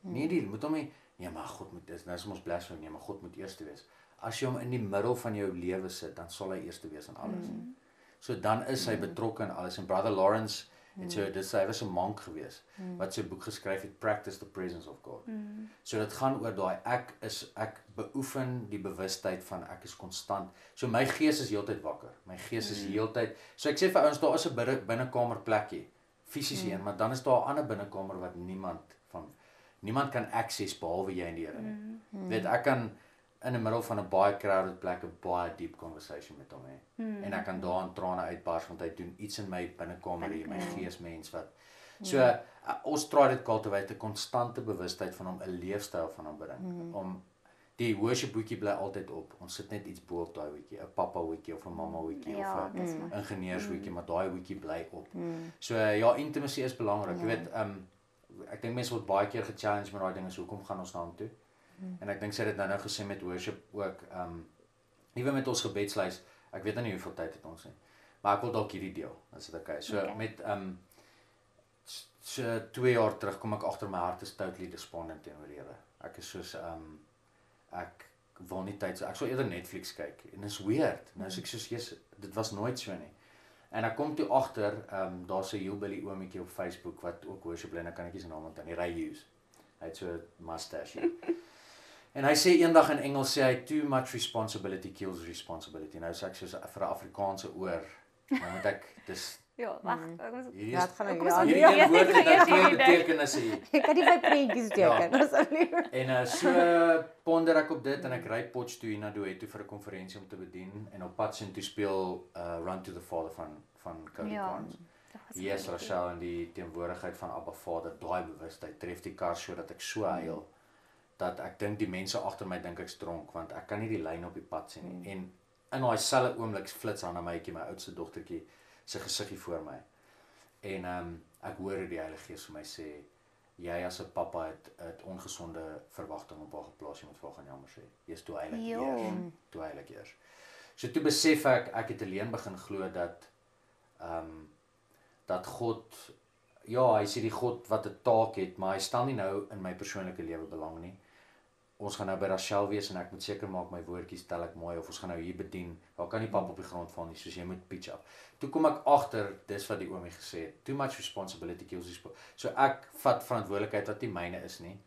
[SPEAKER 3] Nee, moet hom nie, nee, maar God moet dis, nou is ons blasphemy, nee, maar God moet eerste wees. As jy hom in die middel van jou lewe sit, dan sal hy eerste wees in alles. So dan is hy betrokke in alles. En Brother Lawrence het hy was 'n monk gewees wat so 'n boek geskryf het, Practice the Presence of God. So dit gaan oor daai ek beoefen die bewustheid van ek is konstant. So my gees is heeltyd wakker. My gees is heeltyd. So ek sê vir ouens, daar is 'n binnekamer plekkie, fisies een, maar dan is daar 'n ander binnekamer wat niemand kan access behalwe jy en die Here nie. Weet ek kan in die middel van 'n baie crowded plek 'n baie deep conversation met hom hê. En ek kan daar in trane uitbars want hy doen iets in my binnekamer hier, my geesmens wat. So ons try dit cultivate 'n konstante bewustheid van hom, 'n leefstyl van aanbidding. Om die worship hoekie bly altyd op. Ons sit net iets bo op daai hoekie, 'n papa hoekie of 'n mamma hoekie of 'n ingenieurs hoekie, maar daai hoekie bly op. So intimacy is belangrik. Jy weet, ek dink mense word baie keer gechallenge met daai dinge, so hoekom gaan ons na hom toe? En ek dink sy het dit nou gesê met worship ook, nuwe met ons gebedslys, ek weet nou nie hoeveel tyd het ons nie, maar ek wil dalk hierdie deel, as dit okay. So met, so 2 jaar terug kom ek agter my hart is totally despondent teenoor lewe. Ek is soos, ek wil nie tyd, ek sal eerder Netflix kyk, en dis weird, nou is ek soos, yes, dit was nooit so nie. En ek kom toe agter, daar's 'n hillbilly oometjie op Facebook, wat ook worship lê, en ek kan netjie sy naam onthou, Ray Hughes. Hy het so 'n mustache. En hy sê eendag in Engels, sê hy, too much responsibility kills responsibility. Nou sê ek soos vir 'n Afrikaanse oor, nou moet ek, dis,
[SPEAKER 1] Ja, wag,
[SPEAKER 3] hierdie
[SPEAKER 2] Ja,
[SPEAKER 3] is,
[SPEAKER 2] het gaan
[SPEAKER 3] hierdie
[SPEAKER 2] nou,
[SPEAKER 3] een woord het nou 2 betekenisse hier.
[SPEAKER 2] Ek kan nie by prentjies teken, asseblief.
[SPEAKER 3] En so ponder ek op dit, en ek ry Potchefstroom toe vir 'n konferensie om te bedien, en op pad sien toe speel Run to the Father van Cody Carnes. Yes, Rachel, en die teenwoordigheid van Abba Vader, daai bewustheid, tref die kar so dat ek so huil, dat ek dink die mense agter my dink ek's dronk, want ek kan nie die lyn op die pad sien nie. En in daai selfde oomblik flits aan 'n meietjie, my oudste dogtertjie, sy gesiggie voor my. En ek hoor hoe die Heilige Gees vir my sê, jy as 'n pappa het ongesonde verwagting op haar geplaas, jy moet vir haar gaan jammer sê. Jy's toe heilig eers. So toe besef ek het alleen begin glo dat God, ja, hy sê die God wat 'n taak het, maar hy stel nie nou in my persoonlike lewe belang nie. Ons gaan nou by Rachel wees, en ek moet seker maak my woordjies tel ek mooi, of ons gaan nou hier bedien, daar kan nie pap op die grond val nie, soos jy moet pitch up. Toe kom ek agter, dis wat die oomie gesê het, too much responsibility kills responsibility. So ek vat verantwoordelikheid wat nie myne is nie,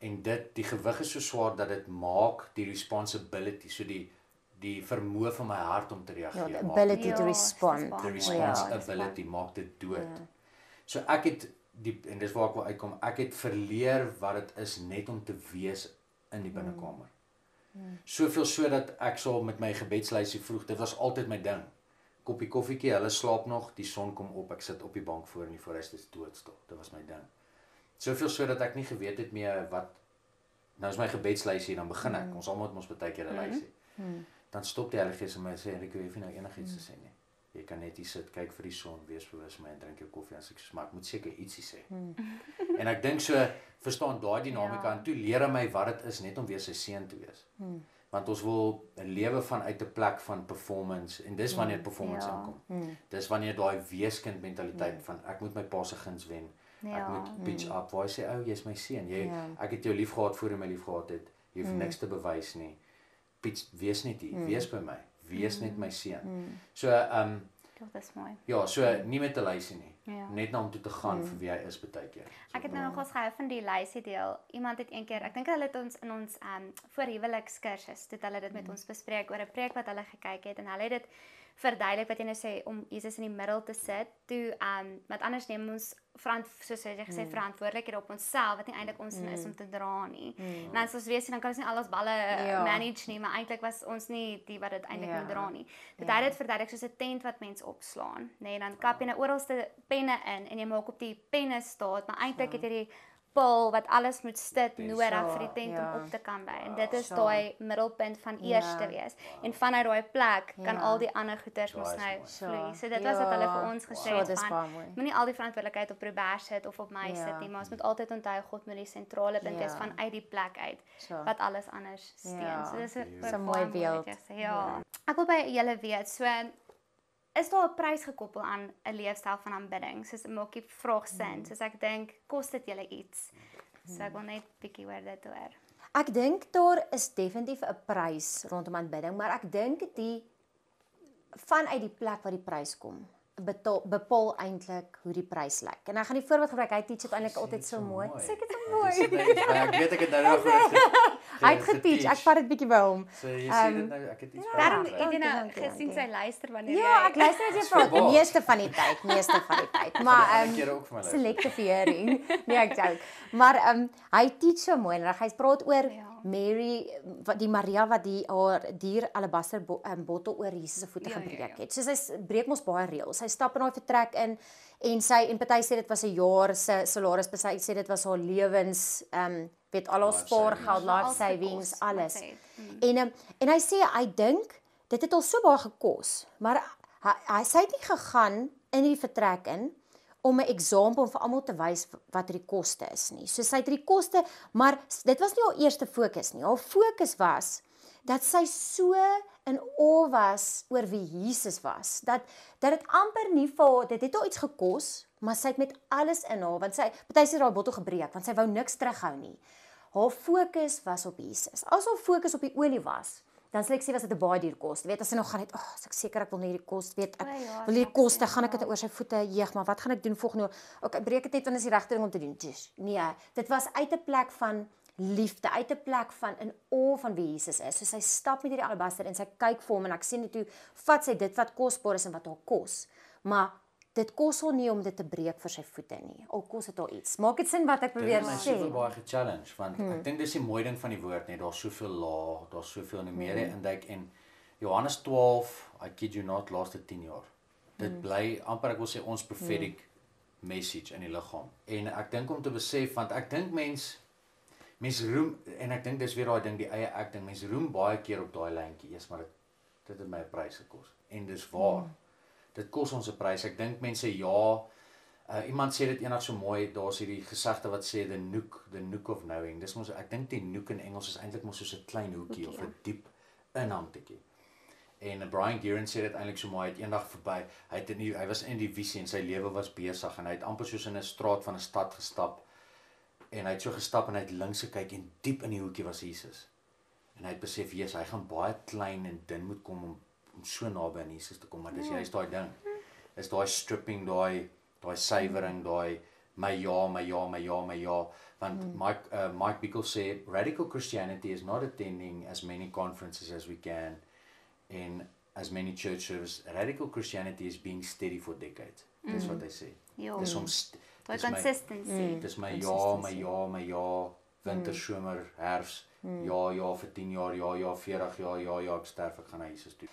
[SPEAKER 3] en die gewig is so swaar, dat dit maak die responsibility, so die vermoë van my hart om te reageer,
[SPEAKER 2] Ja, the ability to respond.
[SPEAKER 3] the responsibility maak dit dood. So ek het, en dis waar ek wil uitkom, ek het verleer wat dit is net om te wees in die binnekamer. Soveel so dat ek sal met my gebedslysie vroeg, dit was altyd my ding. Koppie koffietjie, hulle slaap nog, die son kom op, ek sit op die bank voor in die forest, dit is doodstil, dit was my ding. Soveel so dat ek nie geweet het meer wat, nou is my gebedslysie, dan begin ek, ons almal het ons baie keer 'n lysie. Dan stop die Heilige Gees en my sê, Enrico, jy hoef nie nou enigiets te sê nie. Jy kan net hier sit, kyk vir die son, wees bewus my en drink jou koffie, en sê, maar ek moet seker ietsie sê. En ek dink so, verstaan daai dinamika, en toe leer hy my wat dit is, net om weer sy seun te wees. Want ons wil 'n lewe vanuit 'n plek van performance, en dis wanneer performance inkom. Dis wanneer daai weeskind mentaliteit van, ek moet my pa se guns wen, ek moet pitch up, waar hy sê, jy's my seun, ek het jou lief gehad voor jy my lief gehad het, jy hoef niks te bewys nie, pitch, wees net hier, wees by my, wees net my seun. So,
[SPEAKER 1] Dit is mooi.
[SPEAKER 3] ja, so nie met 'n lysie nie,
[SPEAKER 1] Ja.
[SPEAKER 3] net na om toe te gaan vir wie hy is baie keer.
[SPEAKER 1] Ek het nou nogals gehou van die lysie deel. Iemand het een keer, ek dink hulle het ons in ons voorhuwelikskursus, toe het hulle dit met ons bespreek oor 'n preek wat hulle gekyk het, en hulle het dit verduidelik wat jy nou sê om Jesus in die middel te sit. Toe wat anders neem ons soos jy gesê verantwoordelikhede op onsself wat nie eintlik ons is om te dra nie. En as ons weet dan kan ons nie al ons balle manage nie, maar eintlik was ons nie die wat dit eintlik moet dra nie. Dit hy dit verduidelik soos 'n tent wat mens opslaan, nê, en dan kap jy nou oralste penne in en jy maak op die penne staat, maar eintlik het jy die pil wat alles moet sit nodig vir die tent om op te kan bly. En dit is daai middelpunt van eers te wees. En vanuit daai plek kan al die ander goeders mos nou vloei. So dit was wat hulle vir ons gesê het van moenie al die verantwoordelikheid op Robert sit of op my sit nie, maar ons moet altyd onthou God moet die sentrale punt wees vanuit die plek uit wat alles anders steun. So dis 'n
[SPEAKER 2] mooi beeld.
[SPEAKER 1] Ja. Ek wil by julle weet, so is daar 'n prys gekoppel aan 'n leefstyl van aanbidding? Soos maak die vraag sin. Soos ek dink, kos dit julle iets? So ek wil net bietjie oor dit hoor.
[SPEAKER 2] Ek dink daar is definitief 'n prys rondom aanbidding, maar ek dink vanuit die plek waar die prys kom, bepaal eintlik hoe die prys lyk. En ek gaan die voorbeeld gebruik, hy teach dit eintlik altyd so mooi. Sê dit so mooi.
[SPEAKER 3] Ek weet ek het nou nog
[SPEAKER 2] Hy het geteach, ek vat dit bietjie by hom.
[SPEAKER 3] So jy sê dit nou, ek het iets
[SPEAKER 1] Daarom het jy nou gesien sy luister wanneer
[SPEAKER 2] Ja, ek luister as jy praat, die meeste van die tyd. Maar selective hearing. Nee, ek joke. Maar hy teach so mooi en hy praat oor Mary, die Maria wat haar dier alabaster bottel oor Jesus se voete gebreek het. So sy breek mos baie reëls. Sy stap in daai vertrek in en party sê dit was 'n jaar se salaris, sy sê dit was haar lewens weet al haar spaargeld, life savings, alles. En hy sê hy dink dit het al so baie gekos, maar sy het nie gegaan in die vertrek in om 'n eksempel om vir almal te wys wat die koste is nie. So sy het die koste, maar dit was nie haar eerste fokus nie. Haar fokus was dat sy so in awe was oor wie Jesus was, dat dit amper nie vir haar, dit het haar iets gekos, maar sy het met alles in haar, want party sê haar bottel gebreek, want sy wou niks terughou nie. Haar fokus was op Jesus. As haar fokus op die olie was, dan sal ek sê was dit 'n baie duur kos. Jy weet, as sy nog gaan net, as ek seker ek wil nie hierdie kos, weet ek wil hierdie koste, gaan ek dit oor sy voete jeeg, maar wat gaan ek doen volgende? Okay, breek dit net, want is die regte ding om te doen. Nee, dit was uit 'n plek van liefde, uit 'n plek van in awe van wie Jesus is. So sy stap met hierdie alabaster en sy kyk vir hom en ek sien dit toe vat sy dit wat kosbaar is en wat haar kos. Maar dit kos haar nie om dit te breek vir sy voete nie. Al kos dit haar iets. Maak dit sin wat ek probeer
[SPEAKER 3] Dit is
[SPEAKER 2] sê?
[SPEAKER 3] super baie ge-challenge want ek dink dis die mooi ding van die woord net, daar's soveel laag, daar's soveel in die meer induik en Johannes 12, I kid you not, laaste 10 jaar. Dit bly amper ek wil sê ons prophetic message in die liggaam. En ek dink om te besef want ek dink mens roem en ek dink dis weer daai ding die eie ek ding mense roem baie keer op daai lyntjie eers maar dit het my 'n prys gekos. En dis waar. Dit kos ons 'n prys. Ek dink mense iemand sê dit eendag so mooi, daar's hierdie gesegde wat sê the nook of knowing. Dis mos ek dink die nook in Engels is eintlik mos soos 'n klein hoekie of 'n diep inhamtetjie. En Brian Guerin sê dit eintlik so mooi, hy het eendag verby, hy was in die visie en sy lewe was besig en hy het amper soos in 'n straat van 'n stad gestap en hy het so gestap en hy het links gekyk en diep in die hoekie was Jesus. En hy het besef, hy gaan baie klein en dun moet kom om so naby aan Jesus te kom, maar dis juist daai ding. Is daai stripping, daai suiwering, daai my ja. Want Mike Bickle sê radical Christianity is not attending as many conferences as we can and as many church services. Radical Christianity is being steady for decades. Dis wat hy sê. Dis om
[SPEAKER 1] daai consistency.
[SPEAKER 3] Dis my ja, winter, somer, herfs. Ja vir 10 jaar, ja 40 ja, ek sterf, ek gaan na Jesus toe.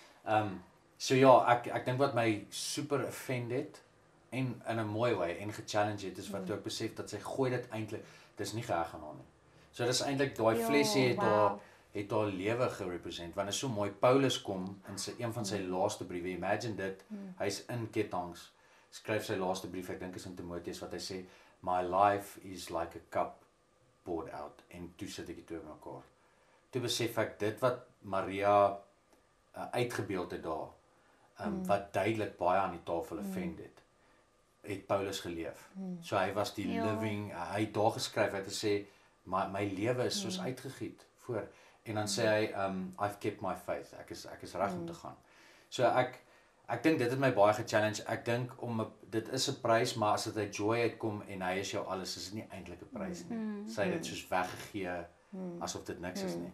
[SPEAKER 3] So ek dink wat my super offend het en in 'n mooi way en ge-challenge het is wat ek besef dat sy gooi dit eintlik dis nie reg aan haar nie. So dis eintlik daai flesie het haar lewe gerepresent want is so mooi Paulus kom in een van sy laaste briewe. Imagine dit, hy's in ketTINGS. Skryf sy laaste brief, ek dink is in Timoteus wat hy sê my life is like a cup poured out en toe sit ek die twee mekaar. Toe besef ek dit wat Maria uitgebeeld het daar wat duidelik baie aan die tafel offend het Paulus geleef. So hy was die living, hy het daar geskryf, hy het gesê my lewe is soos uitgegiet voor en dan sê hy I've kept my faith. Ek is reg om te gaan. So ek dink dit het my baie ge-challenge. Ek dink dit is 'n prys, maar as dit uit joy uitkom en hy is jou alles, is dit nie eintlik 'n prys nie. Sy het dit soos weggegee asof dit niks is nie.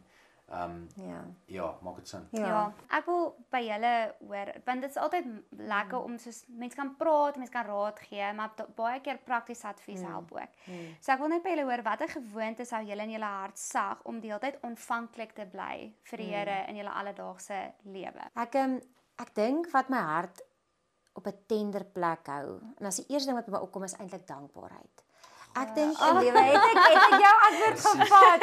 [SPEAKER 3] Ja, maak dit sin.
[SPEAKER 1] Ja, ek wil by julle hoor, want dit is altyd lekker om soos mense kan praat, mense kan raad gee, maar baie keer praktiese advies help ook. So ek wil net by julle hoor, watter gewoontes sou julle in julle hart sag om die hele tyd ontvanklik te bly vir die Here in julle alledaagse lewe?
[SPEAKER 2] Ek dink wat my hart op 'n tender plek hou, en as die eerste ding wat by my opkom is eintlik dankbaarheid. Ek dink in lewe het ek jou antwoord gevat.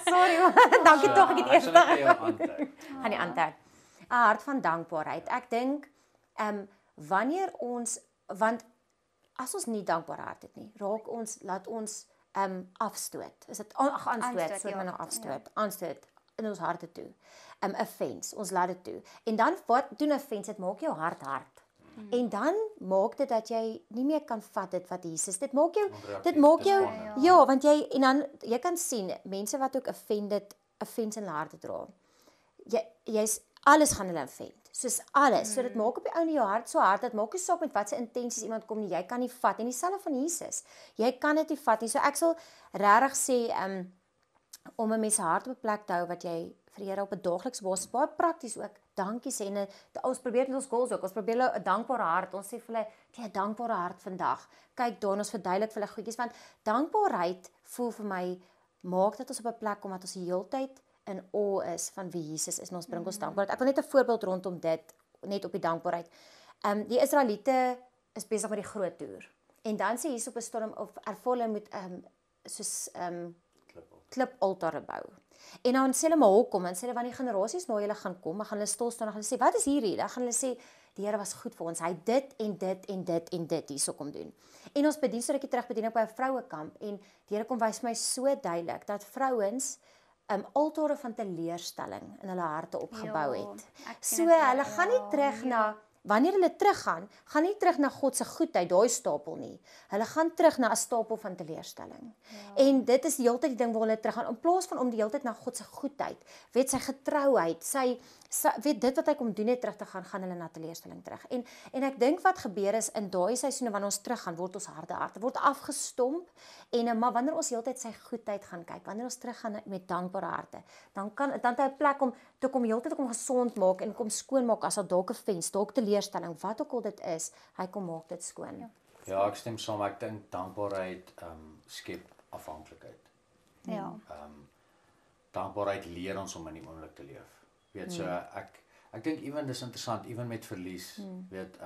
[SPEAKER 2] Sorry man. Dankie tog ek het eers gaan die antwoord. 'n Hart van dankbaarheid. Ek dink wanneer want as ons nie dankbaar hart het nie, laat ons afstoot. Is dit aanstoot in ons harte toe. Offense, ons laat dit toe. En dan wat doen offense? Dit maak jou hart hard. En dan maak dit dat jy nie meer kan vat dit wat Jesus. Dit maak jou want jy kan sien mense wat ook offense in hulle harte dra. Jy's alles gaan hulle offend. Soos alles. So dit maak op die ou in jou hart so hard dat maak nie saak met watse intensies iemand kom nie. Jy kan nie vat en dieselfde van Jesus. Jy kan dit nie vat nie. So ek sal regtig sê om 'n mens se hart op 'n plek te hou wat jy vir die Here op 'n daaglikse basis baie prakties ook dankie sê en ons probeer met ons goals ook. Ons probeer 'n dankbare hart. Ons sê vir hulle, jy 'n dankbare hart vandag. Kyk daar, ons verduidelik vir hulle goedjies want dankbaarheid voel vir my maak dat ons op 'n plek kom dat ons die hele tyd in awe is van wie Jesus is en ons bring ons dankbaarheid. Ek wil net 'n voorbeeld rondom dit net op die dankbaarheid. Die Israeliete is besig met die groot toer. En dan sê Jesus op 'n storm of ervaar hulle moet soos klipaltare bou. En dan sê hulle maar hoekom, en sê hulle wanneer die generasies na julle gaan kom, dan gaan hulle stil staan en gaan hulle sê, wat is hierdie? Dan gaan hulle sê, die Here was goed vir ons. Hy het dit en dit en dit en dit hierso kom doen. En ons bedien so rukkie terug bedien ek by 'n vrouekamp en die Here kom wys my so duidelik dat vrouens altare van teleurstelling in hulle harte opgebou het. So hulle gaan nie terug na wanneer hulle teruggaan, gaan nie terug na God se goedheid, daai stapel nie. Hulle gaan terug na 'n stapel van teleurstelling. En dit is die hele tyd die ding waar hulle teruggaan in plaas van om die hele tyd na God se goedheid, weet sy getrouheid, sy weet dit wat hy kom doen het terug te gaan hulle na teleurstelling terug. En ek dink wat gebeur is in daai seisoene wanneer ons teruggaan, word ons harde harte word afgestomp en maar wanneer ons heeltyd sy goedheid gaan kyk, wanneer ons teruggaan met dankbare harte, dan het hy 'n plek om te kom heeltyd om gesond maak en kom skoon maak as al dalk 'n vens, dalk teleurstelling, wat ook al dit is, hy kom maak dit skoon.
[SPEAKER 3] Ja, ek stem saam. Ek dink dankbaarheid skep afhanklikheid.
[SPEAKER 1] Ja.
[SPEAKER 3] Dankbaarheid leer ons om in die oomblik te leef. Weet so ek dink ewen dis interessant, ewen met verlies, weet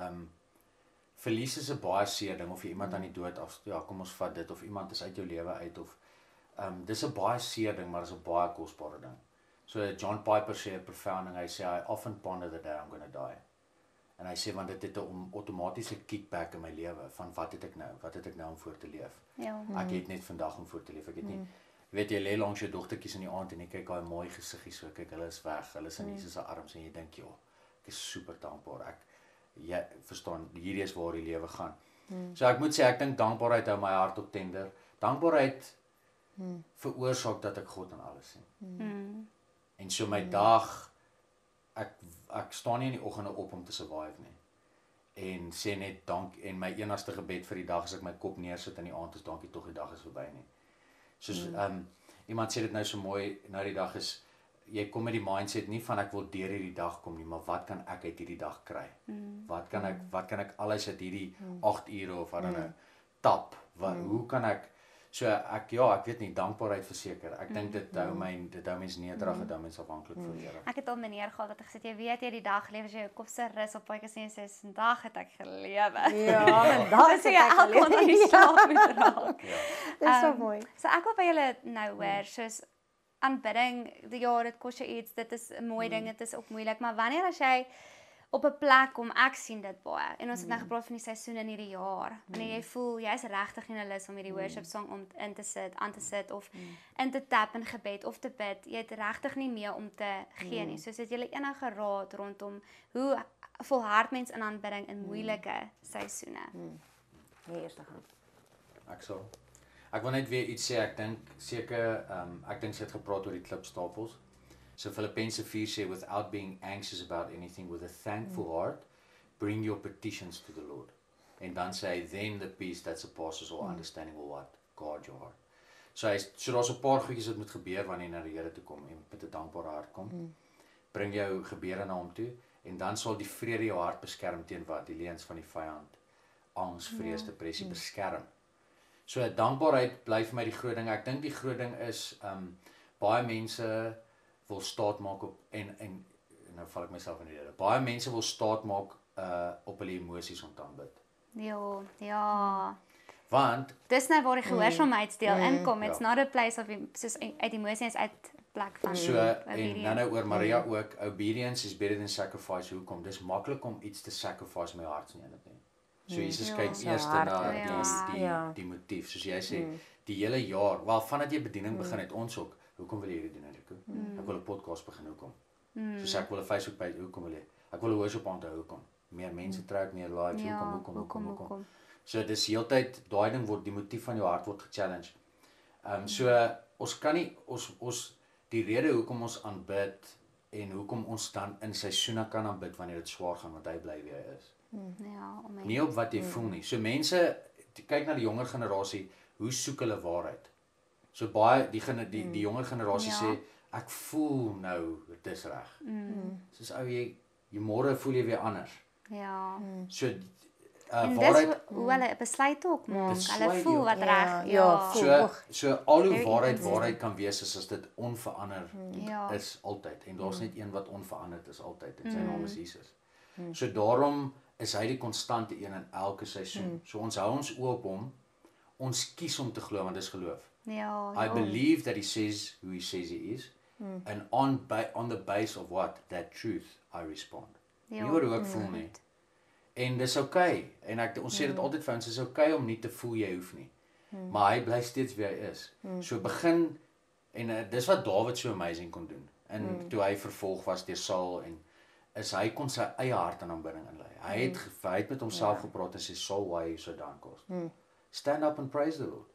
[SPEAKER 3] verlies is 'n baie seer ding of jy iemand aan die dood af, ja, kom ons vat dit of iemand is uit jou lewe uit of dis 'n baie seer ding, maar dis 'n baie kosbare ding. So John Piper sê 'n profound ding, hy sê I often ponder the day I'm going to die. En hy sê want dit het 'n outomatiese kickback in my lewe van wat het ek nou om voor te leef.
[SPEAKER 1] Ja.
[SPEAKER 3] Ek het net vandag om voor te leef. Ek het nie jy weet jy lê langs jou dogtertjies in die aand en jy kyk daai mooi gesiggies so, kyk hulle is weg, hulle is in Jesus se arms en jy dink joh, ek is super dankbaar. Jy verstaan, hierdie is waar die lewe gaan. So ek moet sê ek dink dankbaarheid hou my hart op tender. Dankbaarheid veroorsaak dat ek God in alles sien. En so my dag ek staan nie in die oggende op om te survive nie. En sê net dank en my enigste gebed vir die dag as ek my kop neersit in die aand is dankie tog die dag is verby nie. Soos iemand sê dit nou so mooi nou die dag is jy kom met die mindset nie van ek wil deur hierdie dag kom nie, maar wat kan ek uit hierdie dag kry? Wat kan ek alles uit hierdie 8 ure of wat dan nou tap? Hoe kan ek so ek weet nie dankbaarheid verseker. Ek dink dit hou mens nederig, dit hou mens afhanklik van die Here.
[SPEAKER 1] Ek het al meneer gehad wat gesê jy weet jy die dag lewe as jy jou kop se rus op paadjies en sê vandag het ek gelewe.
[SPEAKER 2] Ja, vandag
[SPEAKER 1] het ek gelewe. Aan die slaap moet raak.
[SPEAKER 2] Dis so mooi.
[SPEAKER 1] So ek wil by julle nou hoor soos aanbidding, ja, dit kos jou iets, dit is 'n mooi ding, dit is ook moeilik, maar wanneer as jy op 'n plek kom, ek sien dit baie. En ons het nou gepraat van die seisoene in hierdie jaar. Wanneer jy voel jy's regtig in 'n lus om hierdie worship song om aan te sit of in te tap in gebed of te bid. Jy het regtig nie meer om te gee nie. Soos het jy enige raad rondom hoe volhard mens in aanbidding in moeilike seisoene?
[SPEAKER 2] Nee, eers gaan.
[SPEAKER 3] Ek wil net weer iets sê, ek dink seker ek dink sy het gepraat oor die klipstapels. So Filippense 4 sê without being anxious about anything with a thankful heart bring your petitions to the Lord. En dan sê hy then the peace that surpasses all understanding will what guard your heart. So daar's 'n paar goedjies wat moet gebeur wanneer jy na die Here toe kom en met 'n dankbare hart kom. Bring jou gebeure na hom toe en dan sal die vrede jou hart beskerm teen wat die leuns van die vyand, angs, vrees, depressie beskerm. So dankbaarheid bly vir my die groot ding. Ek dink die groot ding is baie mense wil staat maak op en nou val ek myself in die rede. Baie mense wil staat maak op hulle emosies om te aanbid.
[SPEAKER 1] Ja.
[SPEAKER 3] Want
[SPEAKER 1] dis nou waar die gehoorsaamheidsdeel inkom. It's not a place of soos uit emosies uit plek van
[SPEAKER 3] so en nou oor Maria ook, obedience is better than sacrifice. Hoekom? Dis maklik om iets te sacrifice my hart nie. So Jesus kyk eers na die motief. Soos jy sê, die hele jaar, wel vandat jy bediening begin het, ons ook, hoekom wil jy hierdie doen, Rico? Ek wil 'n podcast begin, hoekom? Soos ek wil 'n Facebook page, hoekom wil jy? Ek wil 'n worship aand hou, hoekom? Meer mense trek, meer lives, hoekom? So dis heeltyd, daai ding word, die motief van jou hart word gechallenge. So ons kan nie, ons die rede hoekom ons aanbid en hoekom ons dan in seisoene kan aanbid wanneer dit swaar gaan, want hy bly wie hy is. Nie op wat jy voel nie. So mense, kyk na die jonger generasie, hoe soek hulle waarheid? So baie, die jonger generasie sê, ek voel nou, dit is reg. Soos jy môre voel jy weer anders.
[SPEAKER 1] Ja.
[SPEAKER 3] So,
[SPEAKER 1] en dis hoe hulle besluit ook maak. Hulle voel wat reg.
[SPEAKER 3] So al hoe waarheid kan wees as dit onverander is altyd. En daar's net een wat onveranderd is altyd, en sy naam is Jesus. So daarom is hy die konstante een in elke seisoen. So ons hou ons oë op hom. Ons kies om te glo want dis geloof. I believe that he says who he says he is And on the base of what? That truth, I respond.
[SPEAKER 1] Ja.
[SPEAKER 3] Nie oor hoe ek voel nie. En dis okay. En ons sê dit altyd vir ons, is okay om nie te voel jy hoef nie. Maar hy bly steeds wie hy is. So begin en dis wat Dawid so amazing kon doen. En toe hy vervolg was deur Saul en hy kon sy eie hart in aanbidding inlei. Hy het met homself gepraat en sê Saul, why are you so downcast? Stand up and praise the Lord.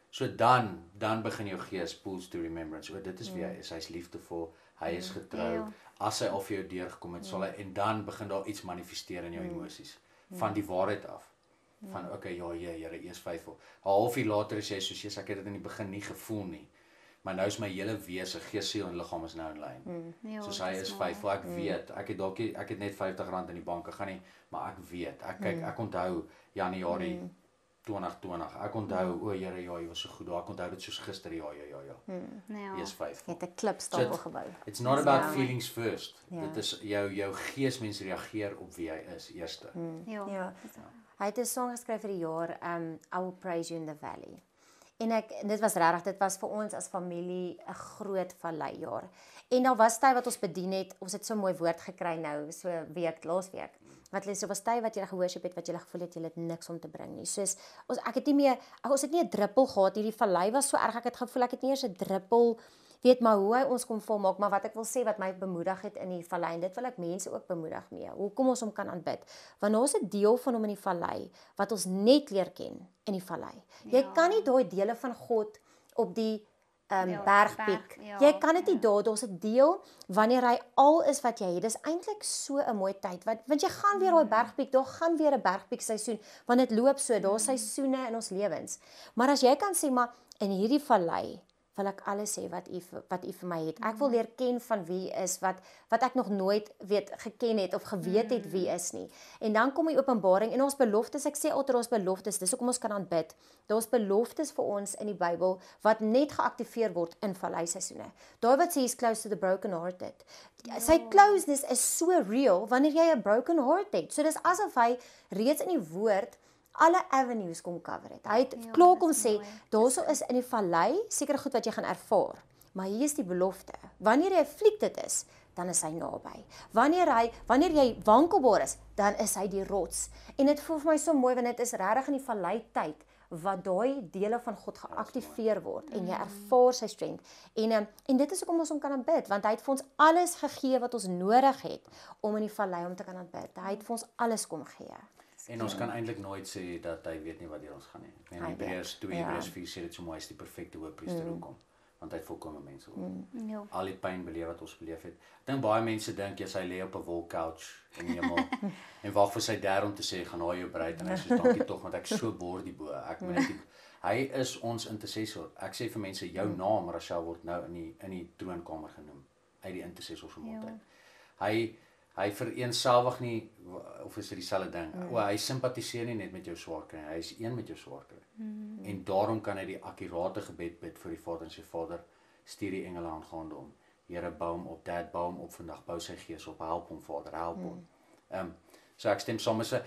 [SPEAKER 3] So dan begin jou gees pulls to remembrance. Dit is wie hy is. Hy's liefdevol, hy is getrou. As hy al vir jou deurgekom het, sal hy en dan begin daar iets manifesteer in jou emosies van die waarheid af. Van okay, ja, Here, U is faithful. 'n Halfuur later sê hy soos ek het dit in die begin nie gevoel nie. Maar nou is my hele wese, gees, siel en liggaam is nou in lyn. Soos hy is faithful. Ek weet, ek het net R50 in die bank gegaan nie, maar ek weet. Ek onthou Januarie 2020. Ek onthou, o Here, ja, jy was so goed. Ek onthou dit soos gister, ja. Jy is faithful.
[SPEAKER 2] Het 'n klipstapel gebou.
[SPEAKER 3] It's not about feelings first. Dit is jou geesmens reageer op wie hy is eerste.
[SPEAKER 2] Ja. Hy het 'n song geskryf vir die jaar, I Will Praise You in the Valley. En dit was regtig, dit was vir ons as familie 'n groot valleijaar. En daar was tyd wat ons bedien het, ons het so 'n mooi woord gekry nou, so laasweek. Wat hulle sê, was tyd wat jy gehoorship het, wat jy gevoel het jy het niks om te bring nie. Soos ons het nie 'n druppel gehad, hierdie vallei was so erg, ek het gevoel ek het nie eens 'n druppel, weet maar hoe hy ons kom volmaak, maar wat ek wil sê wat my bemoedig het in die vallei, en dit wil ek mense ook bemoedig mee. Hoekom ons hom kan aanbid? Want ons is 'n deel van hom in die vallei wat ons net leer ken in die vallei. Jy kan nie daai dele van God op die bergpiek. Jy kan dit nie daar's 'n deel wanneer hy al is wat jy het. Dis eintlik so 'n mooi tyd want jy gaan weer daai bergpiek, daar gaan weer 'n bergpiek seisoen want dit loop so, daar's seisoene in ons lewens. Maar as jy kan sê maar in hierdie vallei wil ek alles sê wat u vir my het. Ek wil leer ken van wie is wat ek nog nooit geken het of geweet het wie is nie. En dan kom die Openbaring en ons beloftes, ek sê altyd ons beloftes, dis hoekom ons kan aanbid. Daar's beloftes vir ons in die Bybel wat net geaktiveer word in valleiseisoene. David sê he's close to the broken hearted. Sy closeness is so real wanneer jy 'n broken heart het. So dis asof hy reeds in die woord alle avenues kom cover het. Hy het klaar kom sê, daarso is in die vallei seker goed wat jy gaan ervaar. Maar hier is die belofte. Wanneer jy afflicted is, dan is hy naby. Wanneer jy wankelbaar is, dan is hy die rots. En dit voel vir my so mooi want dit is regtig in die vallei tyd wat daai dele van God geaktiveer word en jy ervaar sy strength. En dit is hoekom ons hom kan aanbid, want hy het vir ons alles gegee wat ons nodig het om in die vallei om te kan aanbid. Hy het vir ons alles kom gee.
[SPEAKER 3] En ons kan eintlik nooit sê dat hy weet nie wat deur ons gaan nie. Ek meen Hebreërs 2, Hebreërs 4 sê dit so mooi, hy is die perfekte hoëpriester hoekom? Want hy het volkome mense ook. Al die pyn beleef wat ons beleef het. Ek dink baie mense dink jy sy lê op 'n wolkcouch in die hemel en wag vir sy dad om te sê gaan haal jou bruid en hy sê dankie tog want ek so bord bo. Ek meen hy is ons intercessor. Ek sê vir mense jou naam Rachel word nou in die troonkamer genoem uit die intercessor se mond uit. Hy vereenselwig nie of is dit dieselfde ding. Hy simpatiseer nie net met jou swaar kry, hy is een met jou swaar kry. En daarom kan hy die akkurate gebed bid vir die Vader en sê Vader, stuur die engele aangaande hom. Here bou hom op, Dad bou hom op vandag, bou sy gees op, help hom Vader, help hom. So ek stem saam met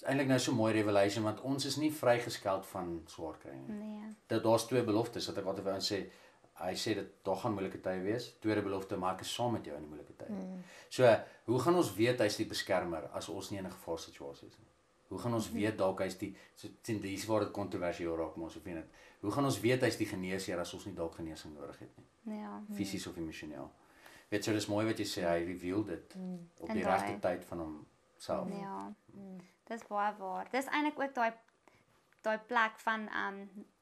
[SPEAKER 3] eintlik nou so mooi revelation want ons is nie vrygeskeld van swaar kry nie. Nee. Daar's twee beloftes wat ek altyd wou sê. Hy sê dit daar gaan moeilike tye wees. Tweede belofte, maar ek is saam met jou in die moeilike tye. So, hoe gaan ons weet hy's die beskermer as ons nie in 'n gevaarsituasie is nie? Hoe gaan ons weet dalk hy's die dis waar dit kontroversieel raak maar ons of weet. Hoe gaan ons weet hy's die geneesheer as ons nie dalk genesing nodig het nie? Ja. Fisies of emosioneel. Weet jy, dis mooi wat jy sê hy reveal dit op die regte tyd van homself.
[SPEAKER 1] Ja. Dis baie waar. Dis eintlik ook daai plek van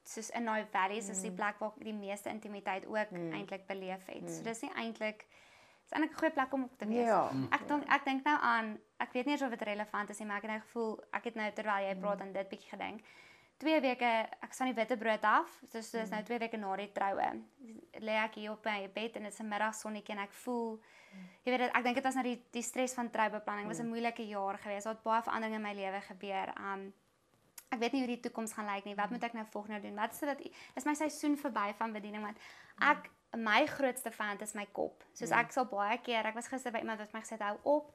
[SPEAKER 1] soos in daai valleys is die plek waar ek die meeste intimiteit ook eintlik beleef het. So dis nie eintlik is eintlik 'n goeie plek om op te wees.
[SPEAKER 2] Ja.
[SPEAKER 1] Ek dink nou aan, ek weet nie eens of dit relevant is nie, maar ek het nou gevoel, ek het nou terwyl jy praat aan dit bietjie gedink. 2 weke, ek staan die witbrood af, dus dis nou 2 weke na die troue. Lê ek hier op my bed en dit is 'n middagsonnetjie en ek voel, jy weet ek dink dit was nou die stres van troubeplanning. Dit was 'n moeilike jaar gewees. Daar het baie veranderinge in my lewe gebeur. Ek weet nie hoe die toekoms gaan lyk nie. Wat moet ek nou volgende doen? Wat is my seisoen verby van bediening want my grootste vyand is my kop. Soos ek sal baie keer, ek was gister by iemand wat my gesê het hou op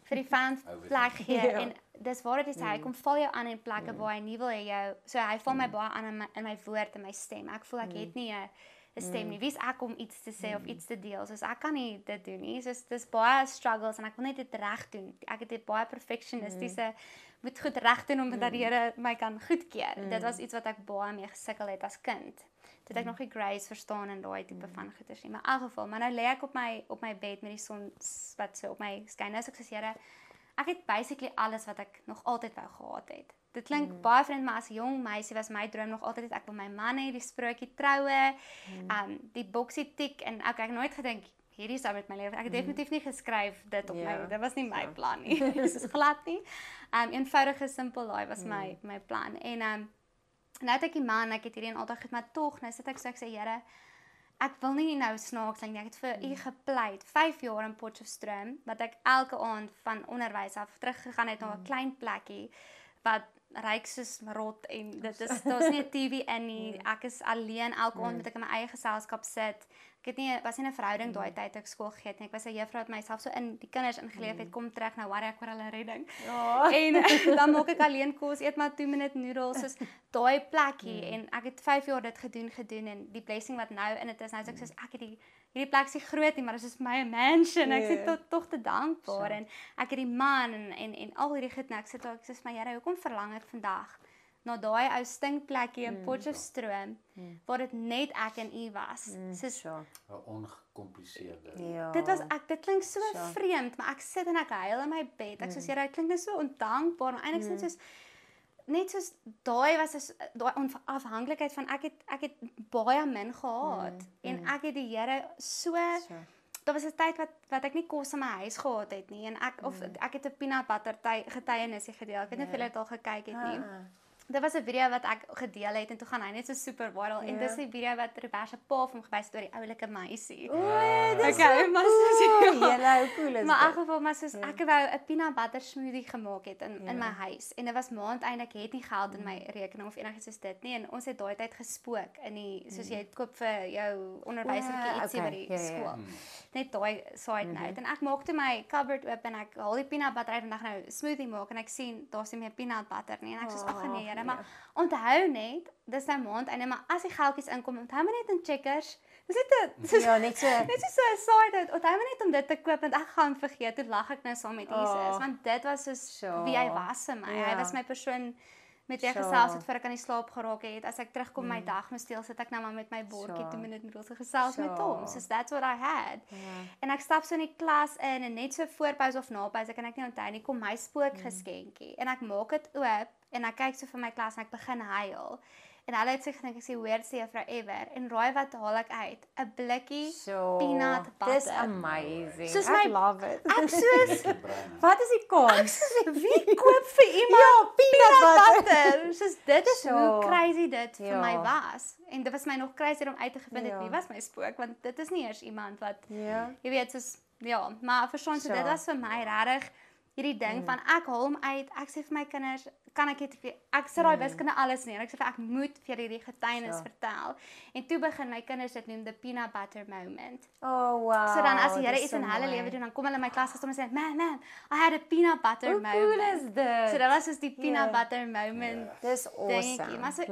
[SPEAKER 1] vir die vyand plek gee en dis waar dit is hy kom val jou aan in plekke waar hy nie wil hê jou. So hy val my baie aan in my woord en my stem. Ek voel ek het nie 'n 'n stem nie. Wie's ek om iets te sê of iets te deel? Soos ek kan nie dit doen nie. Soos dis baie struggles en ek wil net dit reg doen. Ek het 'n baie perfectionistiese moet goed reg doen omdat die Here my kan goedkeur. Dit was iets wat ek baie mee gesukkel het as kind. Toe ek nog die grace verstaan en daai tipe van goeders nie. Maar in elk geval, maar nou lê ek op my bed met die son wat so op my skyn. Nou sê ek soos Here, ek het basically alles wat ek nog altyd wou gehad het. Dit klink baie vreemd, maar as jong meisie was my droom nog altyd ek wil my man hê, die sprokie troue, die boksie tik en ek het nooit gedink hierdie sou met my lewe. Ek het definitief nie geskryf dit op my. Dit was nie my plan nie. Dit is glad nie. Eenvoudige simpel daai was my plan. En nou het ek die man, ek het hierdie en altyd goed, maar tog nou sit ek so ek sê Here, ek wil nie nou snaaks klink nie. Ek het vir u gepleit 5 jaar in Potchefstroom wat ek elke aand van onderwys af teruggegaan het na 'n klein plekkie wat ryk soos rot en daar's nie 'n TV in nie. Ek is alleen elke aand moet ek in my eie geselskap sit. Ek het was nie 'n verhouding daai tyd toe ek skool gegee het nie. Ek was 'n juffrou wat myself so in die kinders ingeleef het, kom terug nou worry ek oor hulle redding. En dan maak ek alleen kos, eet maar 2-minute noodles, soos daai plekkie en ek het 5 jaar dit gedoen en die blessing wat nou in dit is, nou is ek soos ek het hierdie plek is nie groot nie, maar dit is my mansion. Ek sit tog te dankbaar en ek het die man en al hierdie goed nou ek sit daar ek sê my Here, hoekom verlang ek vandag na daai ou stinkplekkie in Potchefstroom waar dit net ek en u was. Soos
[SPEAKER 3] 'n ongekompliseerde.
[SPEAKER 1] Dit klink so vreemd, maar ek sit en ek huil in my bed. Ek soos Here, dit klink net so ondankbaar, maar eintlik net soos daai was daai onafhanklikheid van ek het baie min gehad en ek het die Here so daar was 'n tyd wat ek nie kos in my huis gehad het nie en ek het 'n peanut butter getuienis gedeel. Ek weet nie of julle dit al gekyk het nie. Dit was 'n video wat ek gedeel het en toe gaan hy net so super viral en dis die video wat Roberta pa vir hom gewys het oor die oulike meisie.
[SPEAKER 2] Dis
[SPEAKER 1] maar soos
[SPEAKER 2] hoe cool is
[SPEAKER 1] maar in geval maar soos ek wou 'n peanut butter smoothie gemaak het in my huis en dit was maandeinde ek het nie geld in my rekening of enigiets soos dit nie en ons het daai tyd gespook in die soos jy koop vir jou onderwysertjie ietsie by die skool. Net daai side note en ek maak toe my cupboard oop en ek haal die peanut butter uit en dan nou smoothie maak en ek sien daar's nie meer peanut butter nie en ek sê ag nee Here, maar onthou net, dis nou maandeinde, maar as die geldjies inkom, onthou maar net in Checkers. Dis net net so 'n side note. Onthou maar net om dit te koop want ek gaan vergeet, toe lag ek nou saam met Jesus, want dit was soos wie hy was vir my. Hy was my persoon met wie ek gesels het voor ek aan die slaap geraak het. As ek terugkom my dag moet steel, sit ek nou maar met my bordjie 2-minute noodles gesels met hom. So that's what I had. En ek stap so in die klas in en net so voor pause of na pause, kan ek nie onthou nie, kom my spookgeskenkie en ek maak dit oop en ek kyk so vir my klas en ek begin huil. En hulle het gedink ek is die weirdste juffrou ever. En raai wat haal ek uit? 'n blikkie peanut butter.
[SPEAKER 2] Dis amazing.
[SPEAKER 1] Soos
[SPEAKER 2] I love it.
[SPEAKER 1] Ek soos
[SPEAKER 2] wat is die kans?
[SPEAKER 1] wie koop vir iemand peanut butter? Soos dit is hoe crazy dit vir my was. En dit was my nog crazier om uit te vind wie was my spook want dit is nie eers iemand wat jy weet soos maar verstaan so dit was vir my regtig hierdie ding van ek haal hom uit. Ek sê vir my kinders kan ek sit daai wiskunde alles neer. Ek sê vir ek moet vir hierdie getuienis vertel. En toe begin my kinders dit noem the peanut butter moment.
[SPEAKER 2] Oh wow.
[SPEAKER 1] So dan as die Here iets in hulle lewe doen, dan kom hulle in my klas en sê, "Man, I had a peanut butter moment."
[SPEAKER 2] Hoe cool is dit?
[SPEAKER 1] So dit was soos die peanut butter moment.
[SPEAKER 2] Dis awesome.
[SPEAKER 1] Maar so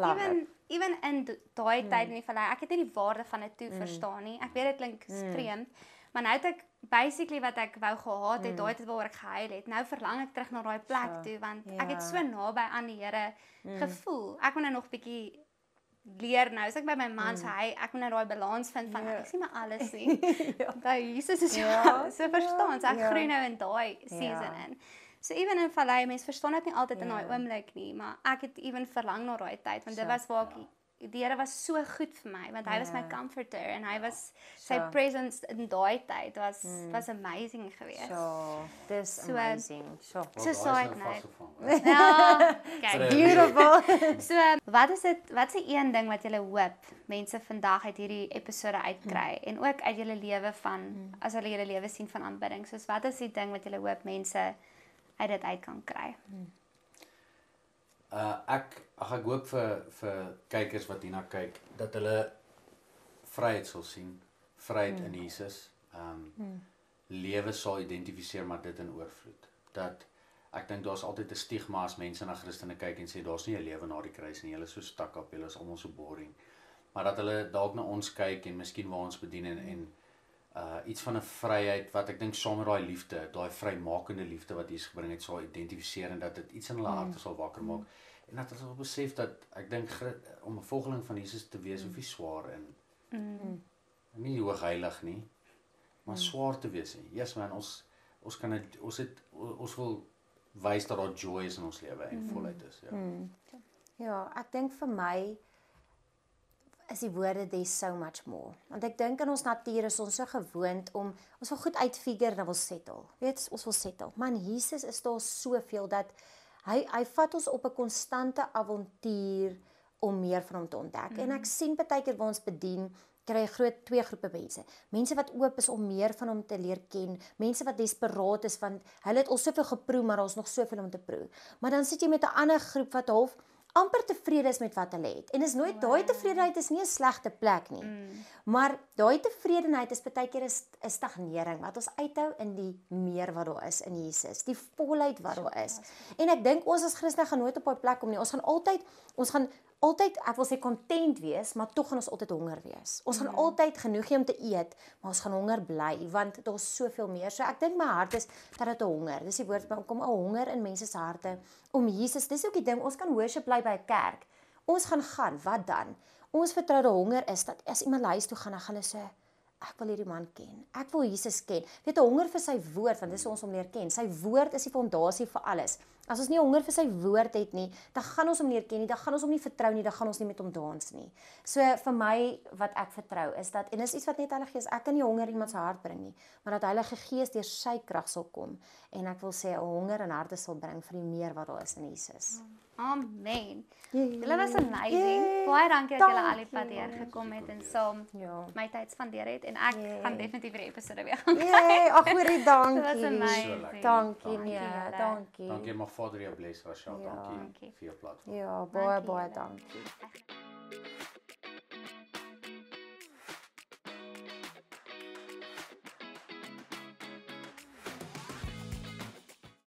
[SPEAKER 1] even in daai tyd in die vallei, ek het nie die waarde van dit toe verstaan nie. Ek weet dit klink vreemd, maar nou het ek basically wat ek wou gehad het, daai tyd waaroor ek gehuil het. Nou verlang ek terug na daai plek toe want ek het so naby aan die Here gevoel. Ek moet nou nog bietjie leer nou. As ek by my man sê ek moet nou daai balans vind van ek sien maar alles nie. Daai Jesus is so verstaan. So ek groei nou in daai season in. So even in vallei mense verstaan dit nie altyd in daai oomblik nie, maar ek het even verlang na daai tyd want dit was waar ek die Here was so goed vir my want hy was my comforter en hy was sy presence in daai tyd was amazing geweest.
[SPEAKER 2] Dis amazing.
[SPEAKER 1] So side note. Ja, kyk,
[SPEAKER 2] beautiful.
[SPEAKER 1] So wat is die een ding wat jy hoop mense vandag uit hierdie episode uitkry en ook uit julle lewe van as hulle julle lewe sien van aanbidding. Soos wat is die ding wat jy hoop mense uit dit uit kan kry?
[SPEAKER 3] Ek hoop vir kykers wat hierna kyk dat hulle vryheid sal sien, vryheid in Jesus. Lewe sal identifiseer maar dit in oorvloed. Dat ek dink daar's altyd 'n stigma as mense na Christene kyk en sê daar's nie 'n lewe na die kruis nie. Julle is so stuck up, julle is almal so boring. maar dat hulle dalk na ons kyk en miskien waar ons bedien en iets van 'n vryheid wat ek dink saam met daai liefde, daai vrymakende liefde wat Jesus gebring het, sal identifiseer en dat dit iets in hulle harte sal wakker maak. En dat hulle sal besef dat ek dink om 'n volgeling van Jesus te wees hoef nie swaar en nie hoogheilig nie, maar swaar te wees nie. Yes man, ons wil wys dat daar joy is in ons lewe en voluit is, ja.
[SPEAKER 2] Ja, ek dink vir my is die woorde there's so much more. Want ek dink in ons natuur is ons so gewoond om ons wil goed uitfigure en dan wil settle. Weet, ons wil settle. Maar in Jesus is daar soveel dat hy vat ons op 'n konstante avontuur om meer van hom te ontdek. En ek sien partykeer waar ons bedien, kry twee groepe mense. Mense wat oop is om meer van hom te leer ken, mense wat desperaat is want hulle het al soveel geproe, maar daar's nog soveel om te proe. Maar dan sit jy met 'n ander groep wat half amper tevrede is met wat hulle het. En is nooit daai tevredenheid is nie 'n slegte plek nie. Maar daai tevredenheid is baie keer 'n stagnering wat ons uithou in die meer wat daar is in Jesus, die volheid wat daar is. En ek dink ons as Christene gaan nooit op daai plek kom nie. Ons gaan altyd, ek wil sê content wees, maar tog gaan ons altyd honger wees. Ons gaan altyd genoeg hê om te eet, maar ons gaan honger bly want daar's soveel meer. So ek dink my hart is dat dit 'n honger. Dis die woord, maar kom 'n honger in mense se harte om Jesus. Dis ook die ding, ons kan worship bly by 'n kerk. Ons gaan, wat dan? Ons vertroude honger is dat as iemand huis toe gaan, dan gaan hulle sê, ek wil hierdie man ken. Ek wil Jesus ken. Weet 'n honger vir sy woord, want dis hoe ons hom leer ken. Sy woord is die fondasie vir alles. As ons nie honger vir sy woord het nie, dan gaan ons hom leer ken nie, dan gaan ons hom nie vertrou nie, dan gaan ons nie met hom dans nie. So vir my wat ek vertrou is dat, en is iets wat net Heilige Gees, ek kan nie honger in iemand se hart bring nie, maar dat Heilige Gees deur sy krag sal kom en ek wil sê 'n honger in harte sal bring vir die meer wat daar is in Jesus.
[SPEAKER 1] Amen. Julle was amazing. Baie dankie dat julle al die pad hier gekom het en saam my tyd spandeer het en ek gaan definitief die episode weer gaan
[SPEAKER 2] kyk. Ag hoorie, dankie.
[SPEAKER 1] Dit was amazing.
[SPEAKER 2] Dankie, nee, dankie.
[SPEAKER 3] Dankie, mag Vader jou bless, Rachel. Dankie vir jou platform.
[SPEAKER 2] Ja, baie dankie.